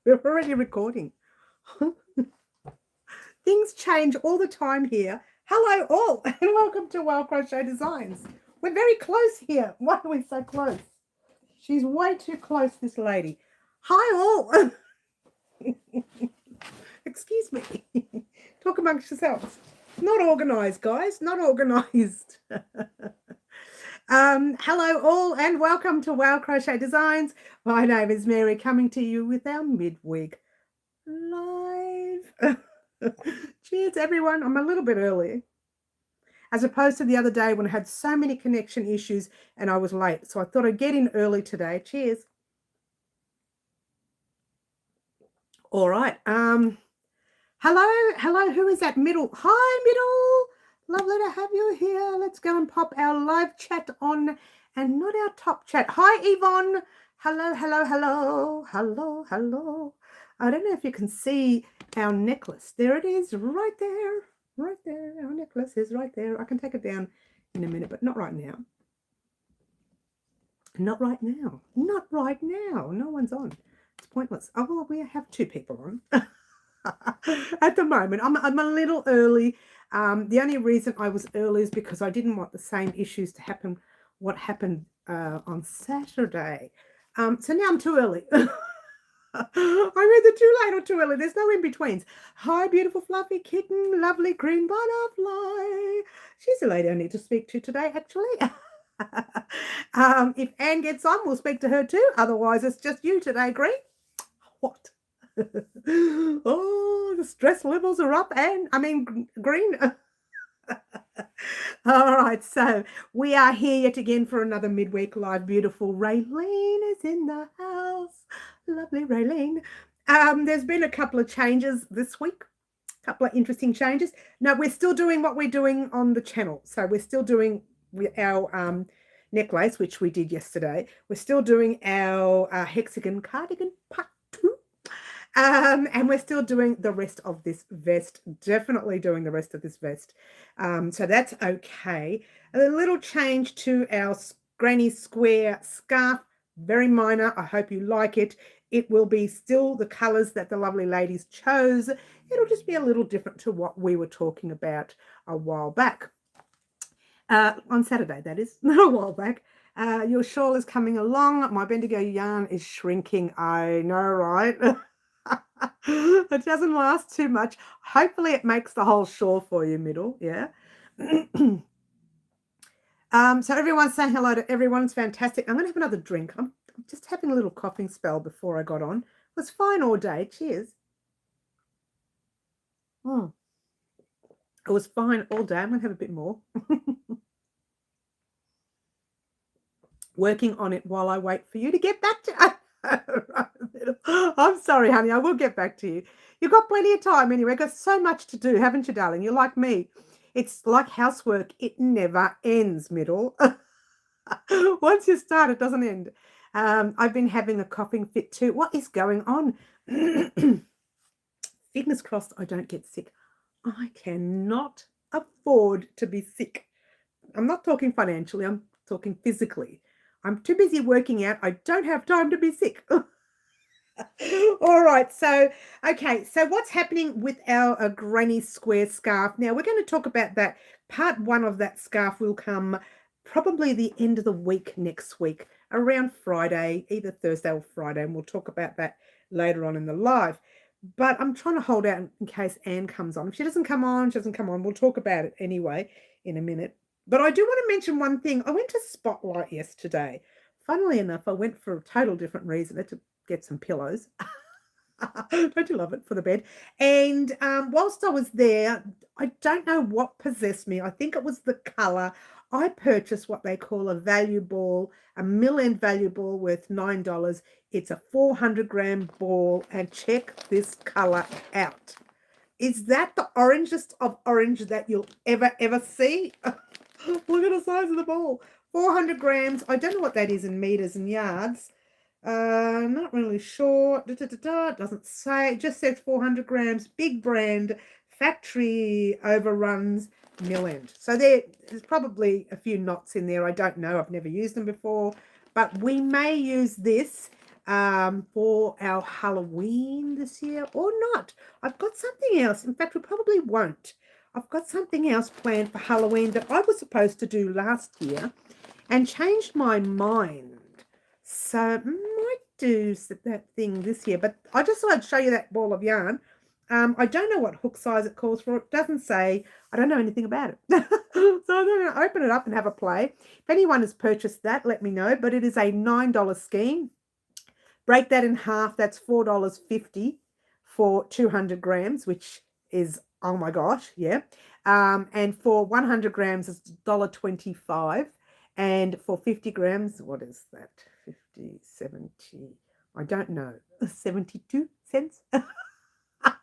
We're already recording. Things change all the time here. Hello all and welcome to Crochet Designs. We're very close here. Why are we so close? She's way too close, this lady. Hi all. Excuse me. Talk amongst yourselves. Not organised, guys. Not organised. Hello all and welcome to Crochet Designs. My name is Mary, coming to you with our midweek live. Cheers everyone. I'm a little bit early as opposed to the other day when I had so many connection issues and I was late, so I thought I'd get in early today. Cheers. All right. Hello, who is that? Middle? Hi, Middle. Lovely to have you here. Let's go and pop our live chat on and not our top chat. Hi, Yvonne. Hello. I don't know if you can see our necklace. There it is, right there. Our necklace is right there. I can take it down in a minute, but not right now. Not right now. No one's on. It's pointless. Oh, well, we have two people on. At the moment, I'm a little early. The only reason I was early is because I didn't want the same issues to happen what happened on Saturday. So now I'm too early. I'm either too late or too early. There's no in-betweens. Hi, beautiful fluffy kitten, lovely green butterfly. She's a lady I need to speak to today, actually. If Anne gets on, we'll speak to her too. Otherwise, it's just you today, Green. What? Oh, the stress levels are up, Green. All right, so we are here yet again for another midweek live. Beautiful Raylene is in the house. Lovely Raylene. There's been a couple of changes this week, a couple of interesting changes. No, we're still doing what we're doing on the channel. So we're still doing our necklace, which we did yesterday. We're still doing our hexagon cardigan part 2. And we're still doing the rest of this vest, definitely doing the rest of this vest. So that's okay. A little change to our granny square scarf, very minor. I hope you like it. It will be still the colors that the lovely ladies chose. It'll just be a little different to what we were talking about a while back. On Saturday, that is, not a while back. Your shawl is coming along. My Bendigo yarn is shrinking. I know, right? It doesn't last too much. Hopefully it makes the whole shawl for you, Middle. Yeah. So everyone's saying hello to everyone. It's fantastic. I'm going to have another drink. I'm just having a little coughing spell before I got on. It was fine all day. Cheers. It was fine all day. I'm going to have a bit more. Working on it while I wait for you to get back to I'm sorry, honey. I will get back to you. You've got plenty of time anyway. Got so much to do, haven't you, darling? You're like me. It's like housework. It never ends, Middle. Once you start, it doesn't end. I've been having a coughing fit too. What is going on? Fingers crossed I don't get sick. I cannot afford to be sick. I'm not talking financially. I'm talking physically. I'm too busy working out. I don't have time to be sick. All right. So, okay. So what's happening with our granny square scarf? Now, we're going to talk about that. Part 1 of that scarf will come probably the end of the week next week, around Friday, either Thursday or Friday. And we'll talk about that later on in the live. But I'm trying to hold out in case Anne comes on. If she doesn't come on, she doesn't come on. We'll talk about it anyway in a minute. But I do want to mention one thing. I went to Spotlight yesterday. Funnily enough, I went for a total different reason. I had to get some pillows. Don't you love it, for the bed? And whilst I was there, I don't know what possessed me. I think it was the colour. I purchased what they call a value ball, a mill-end value ball worth $9. It's a 400-gram ball, and check this colour out. Is that the orangest of orange that you'll ever see? Look at the size of the ball. 400 grams. I don't know what that is in meters and yards. Not really sure. It doesn't say. It just says 400 grams. Big brand. Factory overruns. Mill end. So there's probably a few knots in there. I don't know. I've never used them before. But we may use this for our Halloween this year or not. I've got something else. In fact, we probably won't. I've got something else planned for Halloween that I was supposed to do last year and changed my mind. So might do that thing this year. But I just thought I'd show you that ball of yarn. I don't know what hook size it calls for. It doesn't say. I don't know anything about it. So I'm going to open it up and have a play. If anyone has purchased that, let me know. But it is a $9 scheme. Break that in half. That's $4.50 for 200 grams, which is, oh my gosh, yeah. And for 100 grams, it's $1.25. And for 50 grams, what is that? 50, 70, I don't know, 72 cents?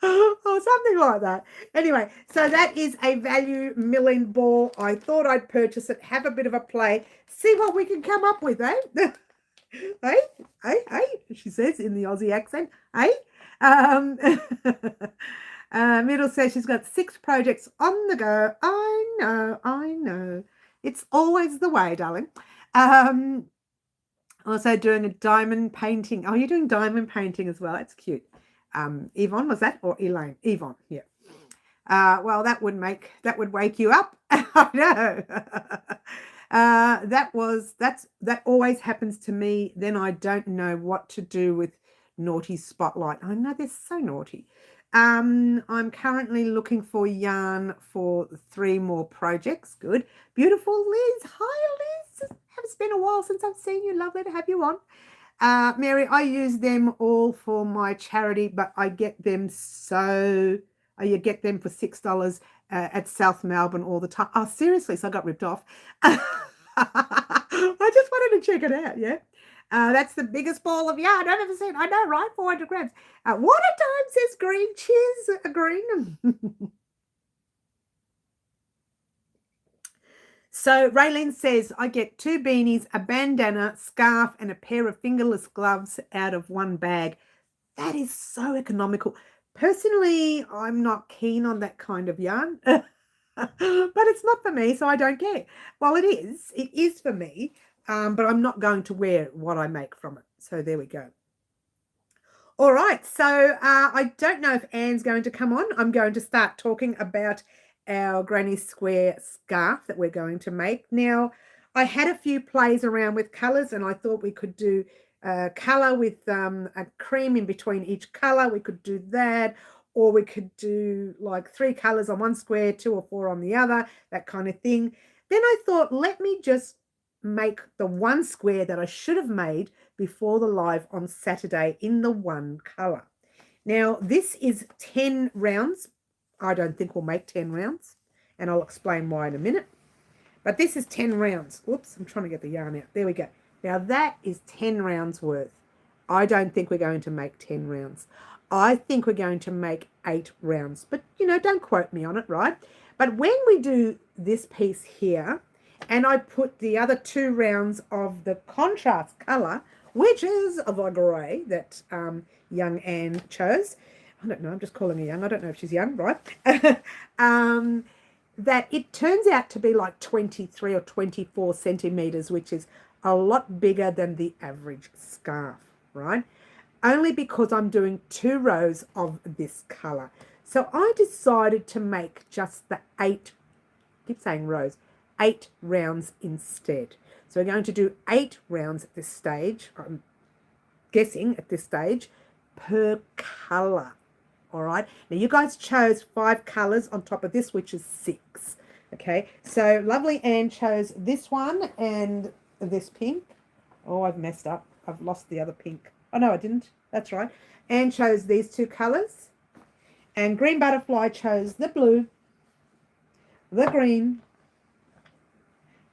Or something like that. Anyway, so that is a value milling ball. I thought I'd purchase it, have a bit of a play, see what we can come up with, eh? Hey, hey, hey, she says in the Aussie accent, hey. Middle says she's got 6 projects on the go. I know. It's always the way, darling. Also doing a diamond painting. Oh, you're doing diamond painting as well. That's cute. Yvonne, was that? Or Elaine? Yvonne, yeah. Well, that would wake you up. I know. That always happens to me. Then I don't know what to do with naughty spotlight. I know they're so naughty. I'm currently looking for yarn for 3 more projects. Good. Beautiful Liz. Hi, Liz. It's been a while since I've seen you. Lovely to have you on. Mary, I use them all for my charity, but I get them you get them for $6 at South Melbourne all the time. Oh, seriously, so I got ripped off. I just wanted to check it out, yeah. That's the biggest ball of yarn I've ever seen. I know, right? 400 grams. What a time, says Green. Cheers, Green. So Raylene says, I get 2 beanies, a bandana, scarf, and a pair of fingerless gloves out of one bag. That is so economical. Personally, I'm not keen on that kind of yarn, but it's not for me, so I don't care. Well, it is for me, but I'm not going to wear what I make from it. So there we go. All right, so I don't know if Anne's going to come on. I'm going to start talking about our granny square scarf that we're going to make. Now, I had a few plays around with colours, and I thought we could do colour with a cream in between each colour. We could do that, or we could do like 3 colours on one square, 2 or 4 on the other, that kind of thing. Then I thought, let me just make the one square that I should have made before the live on Saturday in the one colour. Now, this is 10 rounds. I don't think we'll make 10 rounds, and I'll explain why in a minute. But this is 10 rounds. Whoops, I'm trying to get the yarn out. There we go. Now, that is 10 rounds worth. I don't think we're going to make 10 rounds. I think we're going to make 8 rounds. But, don't quote me on it, right? But when we do this piece here, and I put the other 2 rounds of the contrast colour, which is of a grey that young Anne chose. I don't know, I'm just calling her young. I don't know if she's young, right? That it turns out to be like 23 or 24 centimetres, which is a lot bigger than the average scarf, right? Only because I'm doing 2 rows of this colour. So I decided to make just the 8, I keep saying rows, 8 rounds instead. So we're going to do 8 rounds at this stage, I'm guessing at this stage, per colour. All right. Now, you guys chose 5 colours on top of this, which is 6. Okay. So, lovely Anne chose this one and this pink. Oh, I've messed up. I've lost the other pink. Oh, no, I didn't. That's right. Anne chose these 2 colours. And Green Butterfly chose the blue, the green,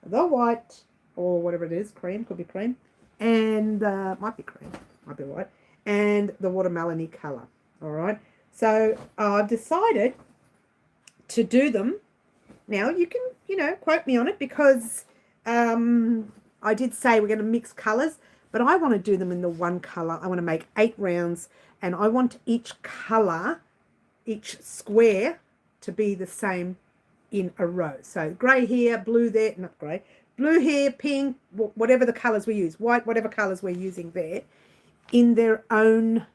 the white, or whatever it is. Cream. Could be cream. And might be cream. Might be white. And the watermelon-y colour. All right. So I've decided to do them. Now, you can, quote me on it, because I did say we're going to mix colours, but I want to do them in the one colour. I want to make 8 rounds, and I want each colour, each square, to be the same in a row. So grey here, blue there, not grey, blue here, pink, whatever the colours we use, white, whatever colours we're using there, in their own,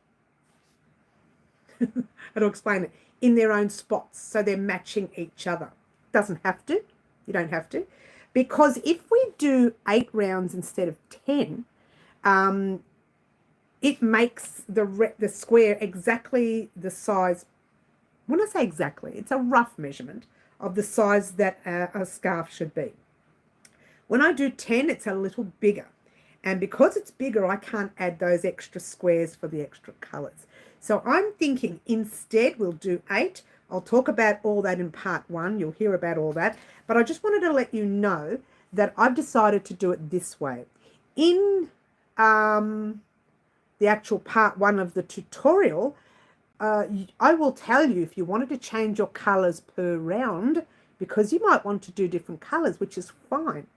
how to explain it, in their own spots, so they're matching each other. Doesn't have to. You don't have to. Because if we do 8 rounds instead of 10, it makes the square exactly the size. When I say exactly, it's a rough measurement of the size that a scarf should be. When I do 10, it's a little bigger. And because it's bigger, I can't add those extra squares for the extra colours. So I'm thinking instead we'll do 8. I'll talk about all that in part 1. You'll hear about all that. But I just wanted to let you know that I've decided to do it this way. In the actual part 1 of the tutorial, I will tell you if you wanted to change your colours per round, because you might want to do different colours, which is fine.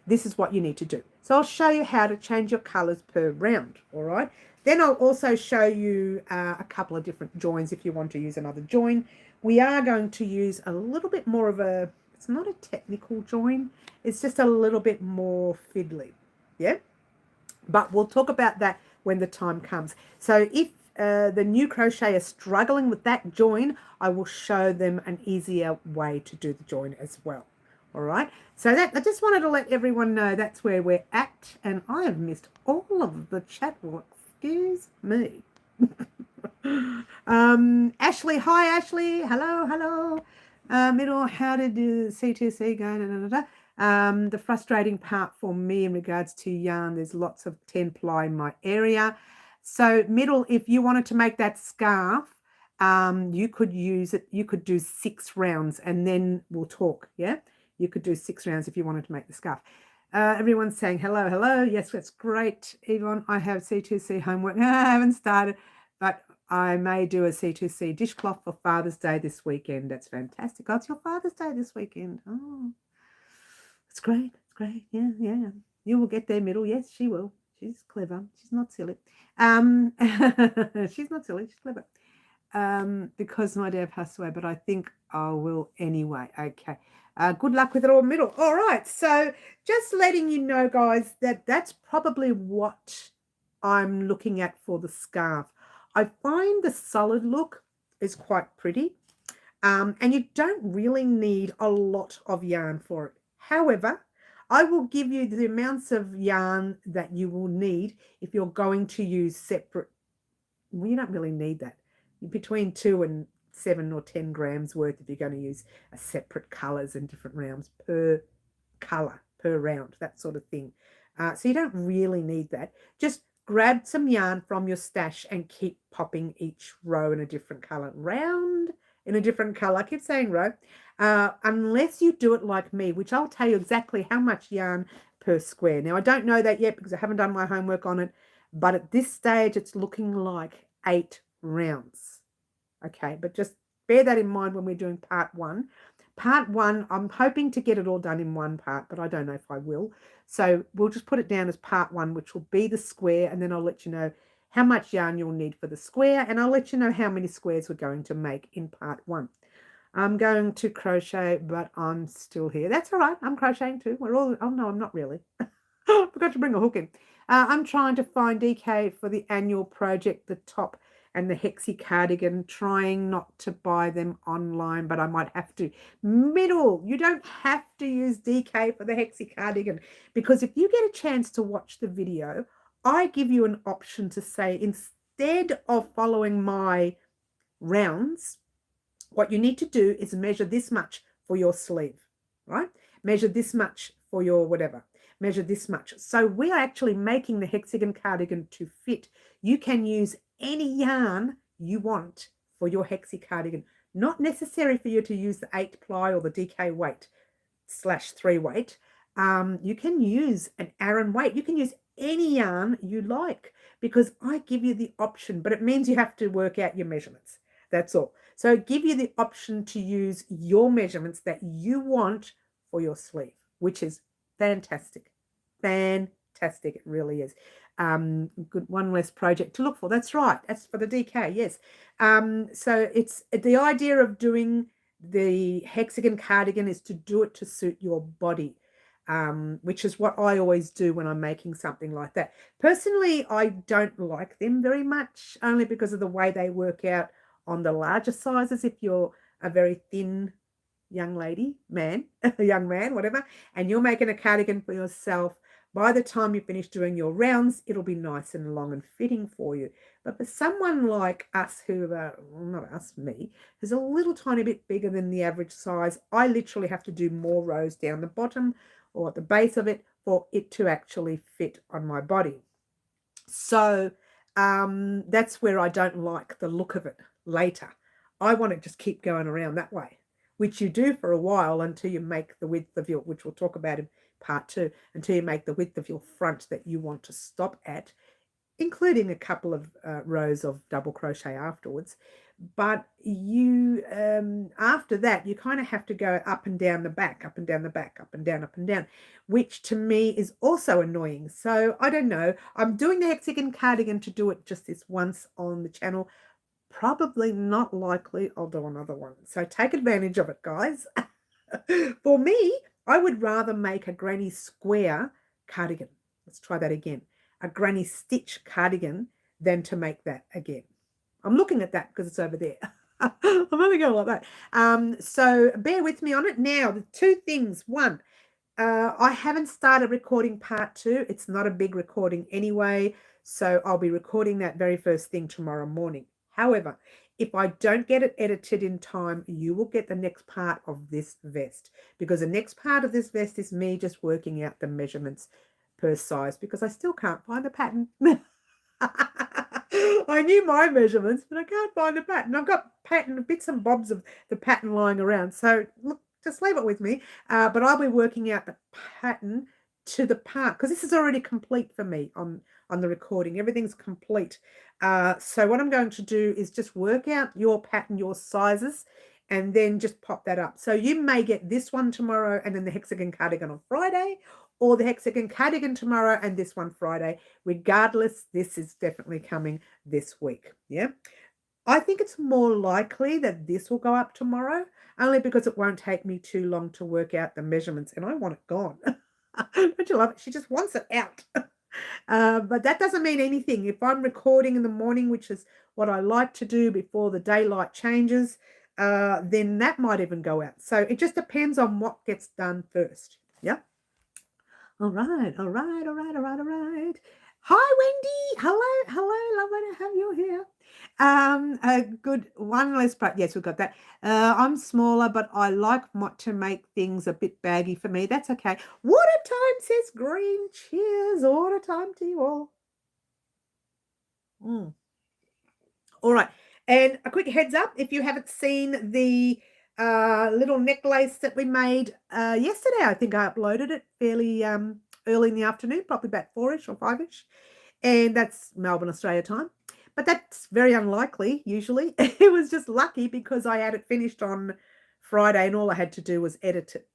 This is what you need to do. So I'll show you how to change your colours per round, all right? Then I'll also show you a couple of different joins if you want to use another join. We are going to use a little bit more of a, it's not a technical join, it's just a little bit more fiddly, yeah? But we'll talk about that when the time comes. So if the new crochet is struggling with that join, I will show them an easier way to do the join as well. All right, so that I just wanted to let everyone know that's where we're at, and I have missed all of the chat. Well, excuse me. Ashley, hi Ashley, hello. Middle, how did the C2C go? The frustrating part for me in regards to yarn, there's lots of 10 ply in my area. So Middle, if you wanted to make that scarf, you could use it, you could do 6 rounds and then we'll talk, yeah? You could do 6 rounds if you wanted to make the scarf. Everyone's saying hello. Yes, that's great. Yvonne, I have C2C homework. I haven't started, but I may do a C2C dishcloth for Father's Day this weekend. That's fantastic. Oh, it's your Father's Day this weekend. Oh, it's great. It's great. Yeah. You will get there, Middle. Yes, she will. She's clever. She's not silly. She's not silly. She's clever. Because my dad passed away, but I think I will anyway. Okay. Good luck with it all, Middle. All right. So just letting you know, guys, that that's probably what I'm looking at for the scarf. I find the solid look is quite pretty. And you don't really need a lot of yarn for it. However, I will give you the amounts of yarn that you will need if you're going to use separate. Well, you don't really need that. Between 2 and 7 or 10 grams worth if you're going to use a separate colours and different rounds per colour, per round, that sort of thing. So you don't really need that. Just grab some yarn from your stash and keep popping each row in a different colour. Round in a different colour. I keep saying row. Unless you do it like me, which I'll tell you exactly how much yarn per square. Now, I don't know that yet because I haven't done my homework on it. But at this stage, it's looking like 8 rounds. Okay, but just bear that in mind when we're doing part 1. Part 1, I'm hoping to get it all done in one part, but I don't know if I will. So we'll just put it down as part 1, which will be the square, and then I'll let you know how much yarn you'll need for the square, and I'll let you know how many squares we're going to make in part 1. I'm going to crochet, but I'm still here. That's all right. I'm crocheting too. We're all, oh no, I'm not really. I forgot to bring a hook in. I'm trying to find DK for the annual project, the top and the hexie cardigan, trying not to buy them online, but I might have to. Middle, you don't have to use DK for the hexie cardigan, because if you get a chance to watch the video, I give you an option to say, instead of following my rounds, what you need to do is measure this much for your sleeve, right? Measure this much for your whatever. Measure this much. So we are actually making the hexagon cardigan to fit. You can use any yarn you want for your hexie cardigan. Not necessary for you to use the 8 ply or the DK weight /3 weight. You can use an Aran weight. You can use any yarn you like, because I give you the option, but it means you have to work out your measurements. That's all. So give you the option to use your measurements that you want for your sleeve, which is fantastic. Fantastic. It really is. Good, one less project to look for. That's right. That's for the DK. Yes. So it's the idea of doing the hexagon cardigan is to do it to suit your body. which is what I always do when I'm making something like that. Personally, I don't like them very much, only because of the way they work out on the larger sizes. If you're a very thin young lady, man, a young man, whatever, and you're making a cardigan for yourself, by the time you finish doing your rounds, it'll be nice and long and fitting for you. But for someone like us who are, well, not us, me, who's a little tiny bit bigger than the average size, I literally have to do more rows down the bottom or at the base of it for it to actually fit on my body. So that's where I don't like the look of it later. I want to just keep going around that way, which you do for a while until you make the width of your, which we'll talk about in part 2, until you make the width of your front that you want to stop at, including a couple of rows of double crochet afterwards. But you, after that, you kind of have to go up and down the back, up and down the back, up and down, which to me is also annoying. So I don't know. I'm doing the hexagon cardigan to do it just this once on the channel. Probably not likely I'll do another one. So take advantage of it, guys. For me, I would rather make a granny square cardigan. Let's try that again. A granny stitch cardigan than to make that again. I'm looking at that because it's over there. I'm only going like that. So bear with me on it. Now, the two things. One, I haven't started recording part 2. It's not a big recording anyway, so I'll be recording that very first thing tomorrow morning. However, if I don't get it edited in time, you will get the next part of this vest, because the next part of this vest is me just working out the measurements per size, because I still can't find the pattern. I knew my measurements, but I can't find the pattern. I've got pattern bits and bobs of the pattern lying around. So look, just leave it with me. But I'll be working out the pattern to the part, because this is already complete for me on the recording. Everything's complete. So what I'm going to do is just work out your pattern, your sizes, and then just pop that up. So you may get this one tomorrow and then the hexagon cardigan on Friday, or the hexagon cardigan tomorrow and this one Friday. Regardless, this is definitely coming this week. Yeah. I think it's more likely that this will go up tomorrow, only because it won't take me too long to work out the measurements, and I want it gone. Don't you love it? She just wants it out. But that doesn't mean anything. If I'm recording in the morning, which is what I like to do before the daylight changes, then that might even go out. So it just depends on what gets done first. Yeah. All right. Hi, Wendy. Hello. Lovely to have you here. A good one less part. Yes, we've got that. I'm smaller, but I like to make things a bit baggy for me. That's okay. Water time, says Green. Cheers. Water time to you all. All right. And a quick heads up, if you haven't seen the little necklace that we made yesterday, I think I uploaded it fairly early in the afternoon, probably about 4-ish or 5-ish. And that's Melbourne, Australia time. But that's very unlikely, usually. It was just lucky because I had it finished on Friday and all I had to do was edit it.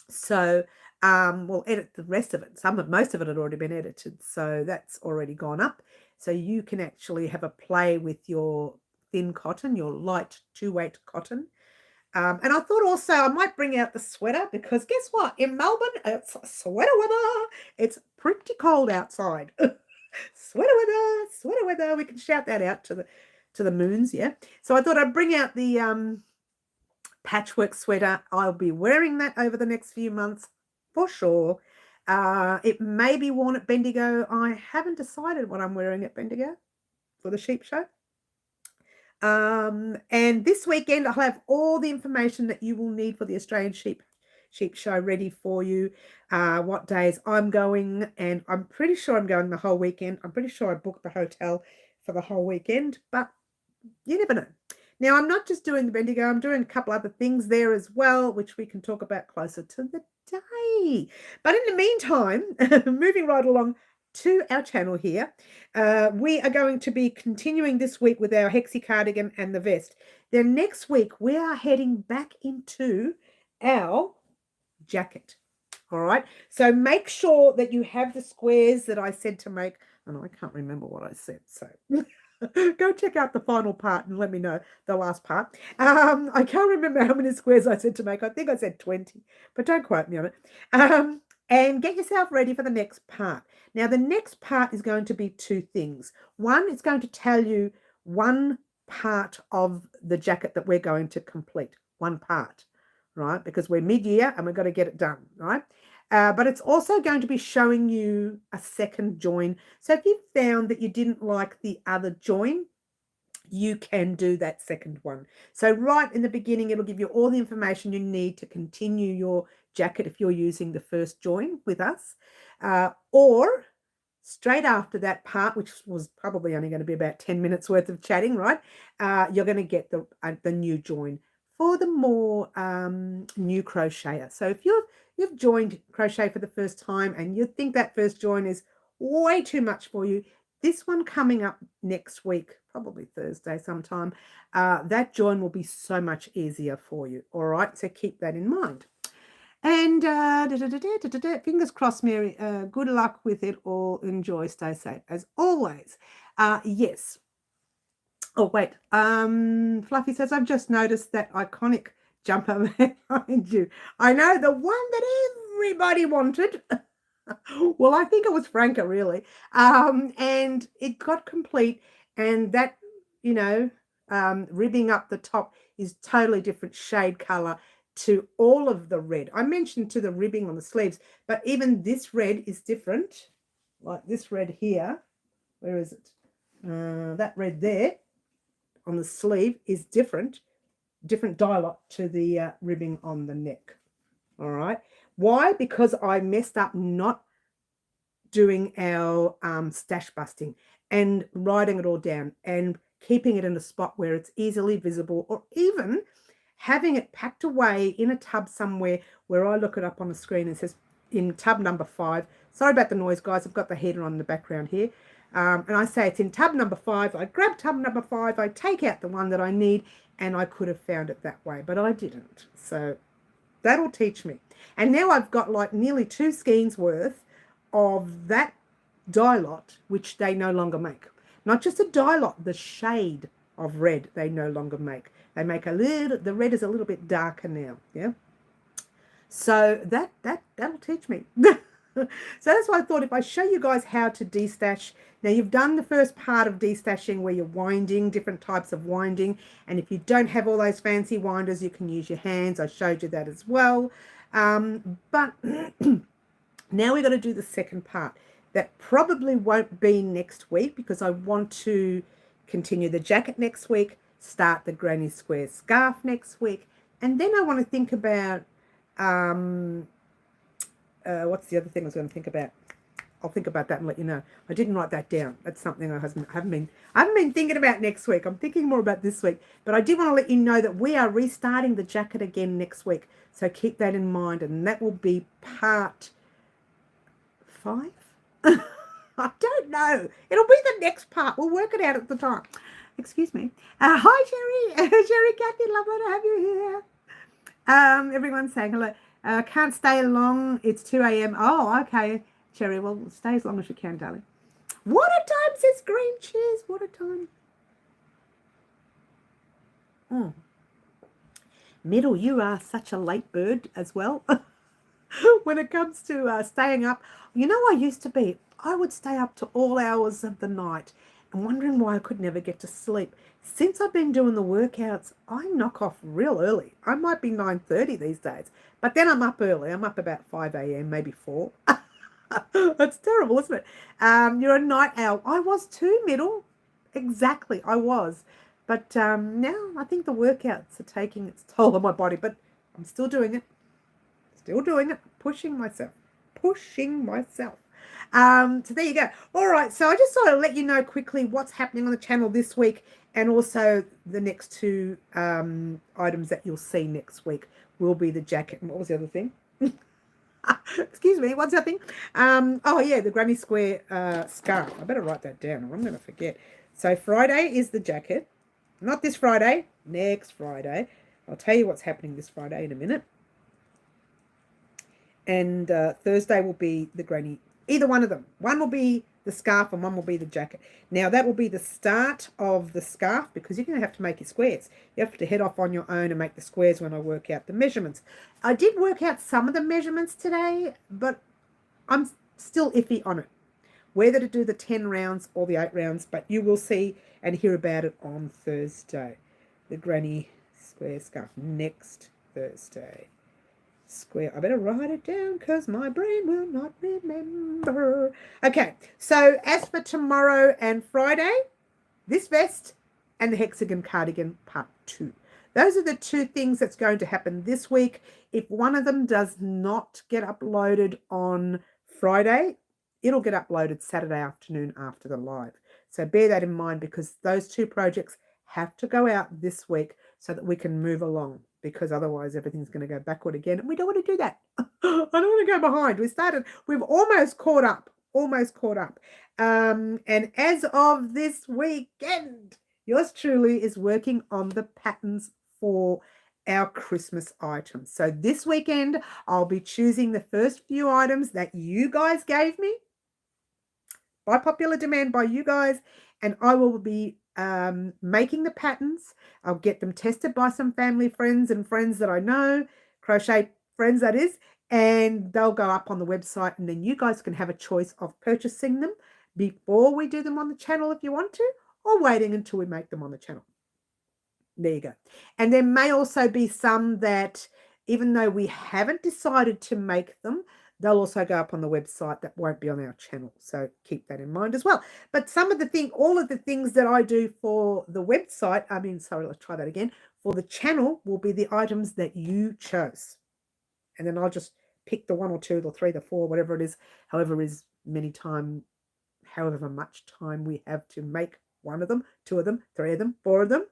So we'll edit the rest of it. Most of it had already been edited. So that's already gone up. So you can actually have a play with your thin cotton, your light 2-weight cotton. And I thought also I might bring out the sweater, because guess what? In Melbourne, it's sweater weather. It's pretty cold outside. Sweater weather. We can shout that out to the moons, yeah. So I thought I'd bring out the patchwork sweater. I'll be wearing that over the next few months for sure. It may be worn at Bendigo. I haven't decided what I'm wearing at Bendigo for the sheep show. And this weekend I'll have all the information that you will need for the Australian sheep show ready for you. What days I'm going, and I'm pretty sure I'm going the whole weekend. I'm pretty sure I booked the hotel for the whole weekend, but you never know. Now, I'm not just doing the Bendigo, I'm doing a couple other things there as well, which we can talk about closer to the day. But in the meantime, moving right along to our channel here, we are going to be continuing this week with our hexi cardigan and the vest. Then next week, we are heading back into our jacket. All right, so make sure that you have the squares that I said to make. And I can't remember what I said, so go check out the final part and let me know the last part. I can't remember how many squares I said to make. I think I said 20, but don't quote me on it. And get yourself ready for the next part. Now, the next part is going to be two things. One, it's going to tell you one part of the jacket that we're going to complete, one part, right? Because we're mid-year and we've got to get it done, right? But it's also going to be showing you a second join. So if you found that you didn't like the other join, you can do that second one. So right in the beginning, it'll give you all the information you need to continue your jacket if you're using the first join with us, or straight after that part, which was probably only going to be about 10 minutes worth of chatting, right? You're going to get the new join for the more new crocheter. So if you've joined crochet for the first time and you think that first join is way too much for you, this one coming up next week, probably Thursday sometime, that join will be so much easier for you. All right, so keep that in mind. And fingers crossed, Mary. Good luck with it all. Enjoy. Stay safe as always. Yes. Oh wait. Fluffy says I've just noticed that iconic jumper behind you. I know, the one that everybody wanted. Well, I think it was Franca really. And it got complete, and that, ribbing up the top is totally different shade color to all of the red. I mentioned to the ribbing on the sleeves, but even this red is different. Like this red here. Where is it? That red there on the sleeve is different dye lot to the ribbing on the neck. All right. Why? Because I messed up not doing our stash busting and writing it all down and keeping it in a spot where it's easily visible, or even having it packed away in a tub somewhere where I look it up on the screen and it says in tub number 5. Sorry about the noise, guys. I've got the heater on in the background here. And I say it's in tub number 5. I grab tub number 5. I take out the one that I need, and I could have found it that way, but I didn't. So that'll teach me. And now I've got like nearly 2 skeins worth of that dye lot, which they no longer make. Not just a dye lot, the shade of red they no longer make. They make the red is a little bit darker now, yeah? So that'll teach me. So that's why I thought if I show you guys how to destash. Now you've done the first part of destashing where you're winding, different types of winding. And if you don't have all those fancy winders, you can use your hands. I showed you that as well. But now we've got to do the second part. That probably won't be next week because I want to continue the jacket next week, start the granny square scarf next week, and then I want to think about what's the other thing I was going to think about? I'll think about that and let you know. I didn't write that down. That's something I haven't been thinking about next week. I'm thinking more about this week. But I did want to let you know that we are restarting the jacket again next week. So keep that in mind, and that will be part 5. I don't know. It'll be the next part. We'll work it out at the time. Excuse me. Hi, Sherry. Sherry, Kathy, lovely to have you here. Everyone's saying hello. Can't stay long. It's 2 a.m. Oh, okay, Sherry. Well, stay as long as you can, darling. What a time, says Green Cheers. What a time. Middle, you are such a late bird as well. When it comes to staying up. I used to be. I would stay up to all hours of the night and wondering why I could never get to sleep. Since I've been doing the workouts, I knock off real early. I might be 9:30 these days, but then I'm up early. I'm up about 5 a.m., maybe 4. That's terrible, isn't it? You're a night owl. I was too, Middle. Exactly, I was. But now I think the workouts are taking its toll on my body, but I'm still doing it. Still doing it. Pushing myself. So there you go. All right, so I just thought I'd let you know quickly what's happening on the channel this week, and also the next 2 items that you'll see next week will be the jacket. And what was the other thing? Excuse me, what's that thing? Oh yeah, the granny square scarf. I better write that down or I'm going to forget. So Friday is the jacket. Not this Friday, next Friday. I'll tell you what's happening this Friday in a minute. And Thursday will be the granny. Either one of them. One will be the scarf and one will be the jacket. Now, that will be the start of the scarf because you're going to have to make your squares. You have to head off on your own and make the squares when I work out the measurements. I did work out some of the measurements today, but I'm still iffy on it, whether to do the 10 rounds or the 8 rounds, but you will see and hear about it on Thursday. The granny square scarf next Thursday. Square. I better write it down because my brain will not remember. Okay, so as for tomorrow and Friday, this vest and the hexagon cardigan part 2. Those are the two things that's going to happen this week. If one of them does not get uploaded on Friday, it'll get uploaded Saturday afternoon after the live. So bear that in mind, because those two projects have to go out this week so that we can move along, because otherwise everything's going to go backward again. And we don't want to do that. I don't want to go behind. We've almost caught up. And as of this weekend, yours truly is working on the patterns for our Christmas items. So this weekend, I'll be choosing the first few items that you guys gave me by popular demand by you guys, and I will be making the patterns. I'll get them tested by some family friends and friends that I know, crochet friends that is, and they'll go up on the website, and then you guys can have a choice of purchasing them before we do them on the channel if you want to, or waiting until we make them on the channel. There you go. And there may also be some that, even though we haven't decided to make them, they'll also go up on the website that won't be on our channel. So keep that in mind as well. But all of the things that I do for the website, let's try that again. For the channel will be the items that you chose. And then I'll just pick the 1 or 2, the 3, the 4, whatever it is, however much time we have to make one of them, 2 of them, 3 of them, 4 of them.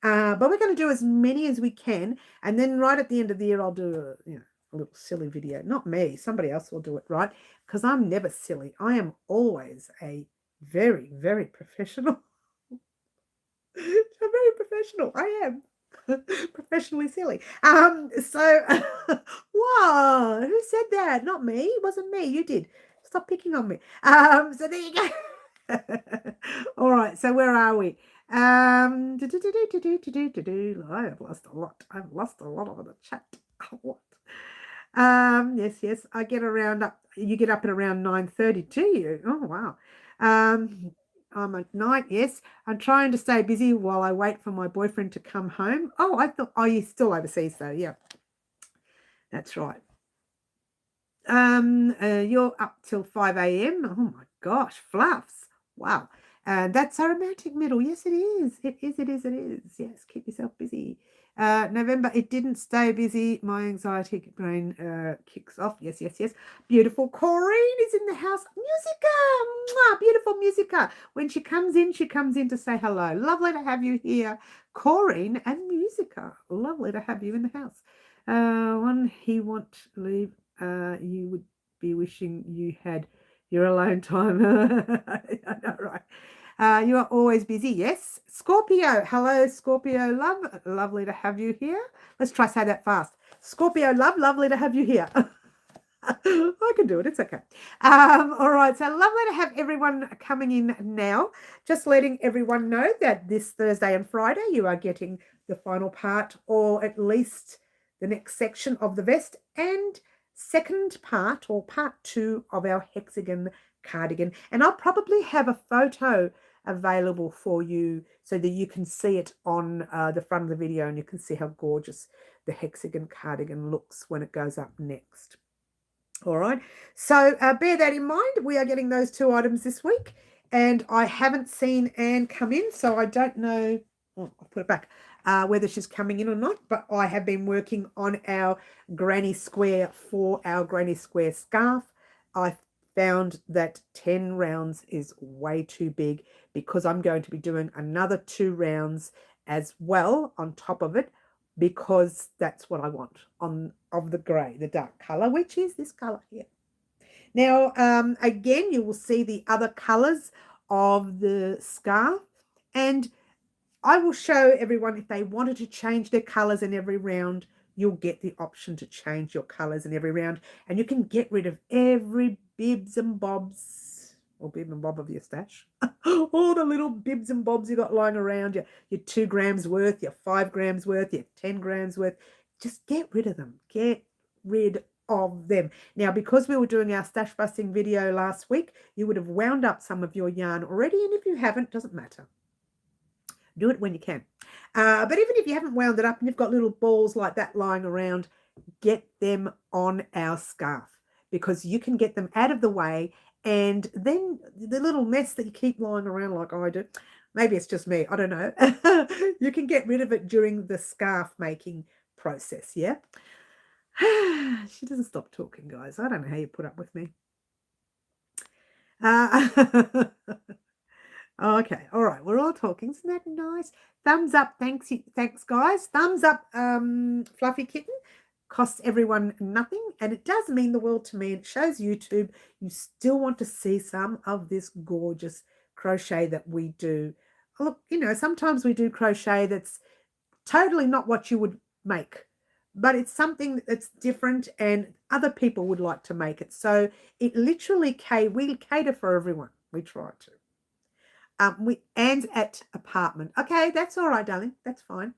But we're going to do as many as we can. And then right at the end of the year, I'll do a little silly video. Not me. Somebody else will do it, right? Because I'm never silly. I am always a very, very professional. I'm very professional. I am. Professionally silly. Whoa, who said that? Not me. It wasn't me. You did. Stop picking on me. So there you go. All right. So where are we? I have lost a lot. I've lost a lot of the chat. A lot. Yes. I get around up. You get up at around 9:30, do you? Oh wow. I'm at night. Yes, I'm trying to stay busy while I wait for my boyfriend to come home. Oh, I thought. Oh, you're still overseas though. Yeah, that's right. You're up till 5 a.m. Oh my gosh, fluffs. Wow. That's a romantic middle. Yes, it is. It is. Yes, keep yourself busy. November, it didn't stay busy. My anxiety brain kicks off. Yes. Beautiful. Corinne is in the house. Musica. Mwah, beautiful Musica. When she comes in to say hello. Lovely to have you here, Corinne and Musica. Lovely to have you in the house. One he won't leave. You would be wishing you had your alone time. I know, right? You are always busy. Yes. Scorpio. Hello, Scorpio love. Lovely to have you here. Let's try say that fast. Scorpio love. Lovely to have you here. I can do it. It's okay. All right. So lovely to have everyone coming in now. Just letting everyone know that this Thursday and Friday you are getting the final part, or at least the next section of the vest, and second part or part 2 of our hexagon cardigan. And I'll probably have a photo available for you so that you can see it on the front of the video, and you can see how gorgeous the hexagon cardigan looks when it goes up next. All right, so bear that in mind. We are getting those 2 items this week, and I haven't seen Anne come in, so I don't know. I'll put it back. Whether she's coming in or not, but I have been working on our granny square for our granny square scarf. I found that 10 rounds is way too big, because I'm going to be doing another 2 rounds as well on top of it, because that's what I want of the grey, the dark color, which is this color here. Now, again, you will see the other colors of the scarf, and I will show everyone, if they wanted to change their colors in every round, you'll get the option to change your colors in every round, and you can get rid of every bibs and bobs, or bib and bob of your stash. All the little bibs and bobs you got lying around, your 2 grams worth, your 5 grams worth, your 10 grams worth. Just get rid of them. Get rid of them. Now, because we were doing our stash busting video last week, you would have wound up some of your yarn already, and if you haven't, doesn't matter. Do it when you can. But even if you haven't wound it up and you've got little balls like that lying around, get them on our scarf, because you can get them out of the way, and then the little mess that you keep lying around like I do, maybe it's just me, I don't know, you can get rid of it during the scarf making process, yeah? She doesn't stop talking, guys. I don't know how you put up with me. Okay, all right, we're all talking. Isn't that nice? Thumbs up, thanks, guys. Thumbs up, Fluffy Kitten. Costs everyone nothing, and it does mean the world to me. It shows YouTube you still want to see some of this gorgeous crochet that we do. Look, you know, sometimes we do crochet that's totally not what you would make, but it's something that's different and other people would like to make it. So it literally, we cater for everyone. We try to. And at apartment. Okay, that's all right, darling. That's fine.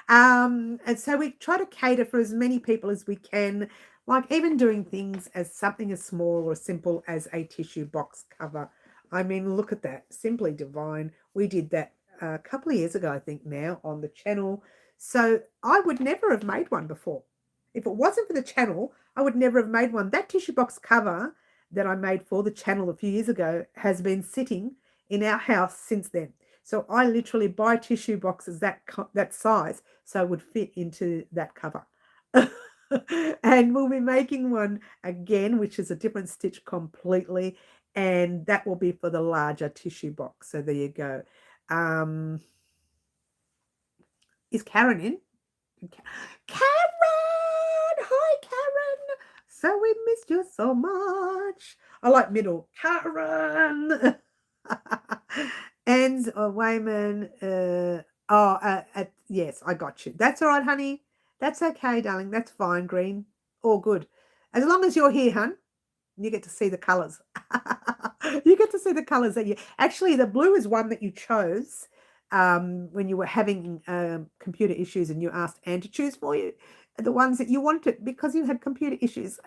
And so we try to cater for as many people as we can, like even doing things as something as small or simple as a tissue box cover. I mean, look at that. Simply divine. We did that a couple of years ago, I think now, on the channel. So I would never have made one before. If it wasn't for the channel, I would never have made one. That tissue box cover that I made for the channel a few years ago has been sitting in our house since then. So I literally buy tissue boxes that size so it would fit into that cover. And we'll be making one again, which is a different stitch completely, and that will be for the larger tissue box. So there you go. Is Karen in? Karen! Hi, Karen! So we missed you so much. I like middle. Karen! And Wayman, yes, I got you. That's all right, honey. That's okay, darling. That's fine, green. All good. As long as you're here, hun, you get to see the colours. You get to see the colours that you... Actually, the blue is one that you chose when you were having computer issues and you asked Anne to choose for you the ones that you wanted because you had computer issues.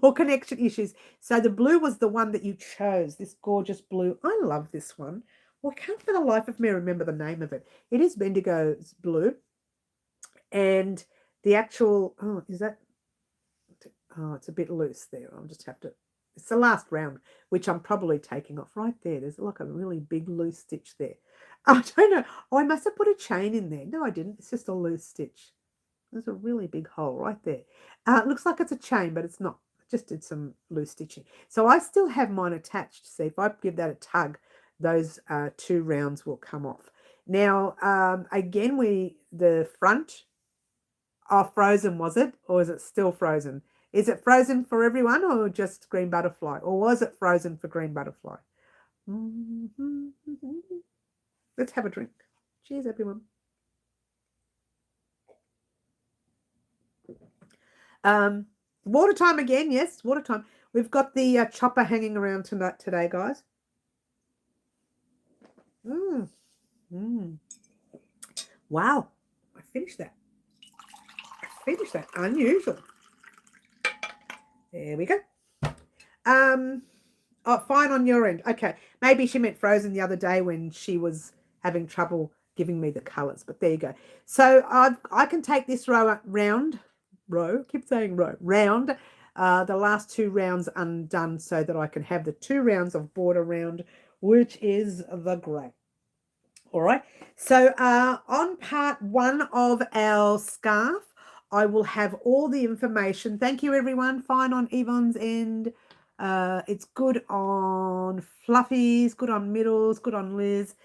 Or connection issues. So the blue was the one that you chose, this gorgeous blue. I love this one. Well, I can't for the life of me remember the name of it. It is Bendigo's blue. And the actual, is that, it's a bit loose there. I'll just have to, it's the last round, which I'm probably taking off right there. There's like a really big loose stitch there. I don't know. Oh, I must have put a chain in there. No, I didn't. It's just a loose stitch. There's a really big hole right there. It looks like it's a chain, but it's not. I just did some loose stitching. So I still have mine attached. See, if I give that a tug, those 2 rounds will come off. Now, again, the front, frozen, was it? Or is it still frozen? Is it frozen for everyone or just green butterfly? Or was it frozen for green butterfly? Let's have a drink. Cheers, everyone. Water time again. Yes, water time. We've got the chopper hanging around today, guys. Wow, I finished that. Unusual. There we go. Oh, fine on your end. Okay, maybe she meant frozen the other day when she was having trouble giving me the colours, but there you go. So I can take this round. Keep saying round, the last 2 rounds undone so that I can have the 2 rounds of border round, which is the grey. All right, so on part 1 of our scarf, I will have all the information. Thank you, everyone. Fine on Yvonne's end. It's good on Fluffy's, good on Middles, good on Liz.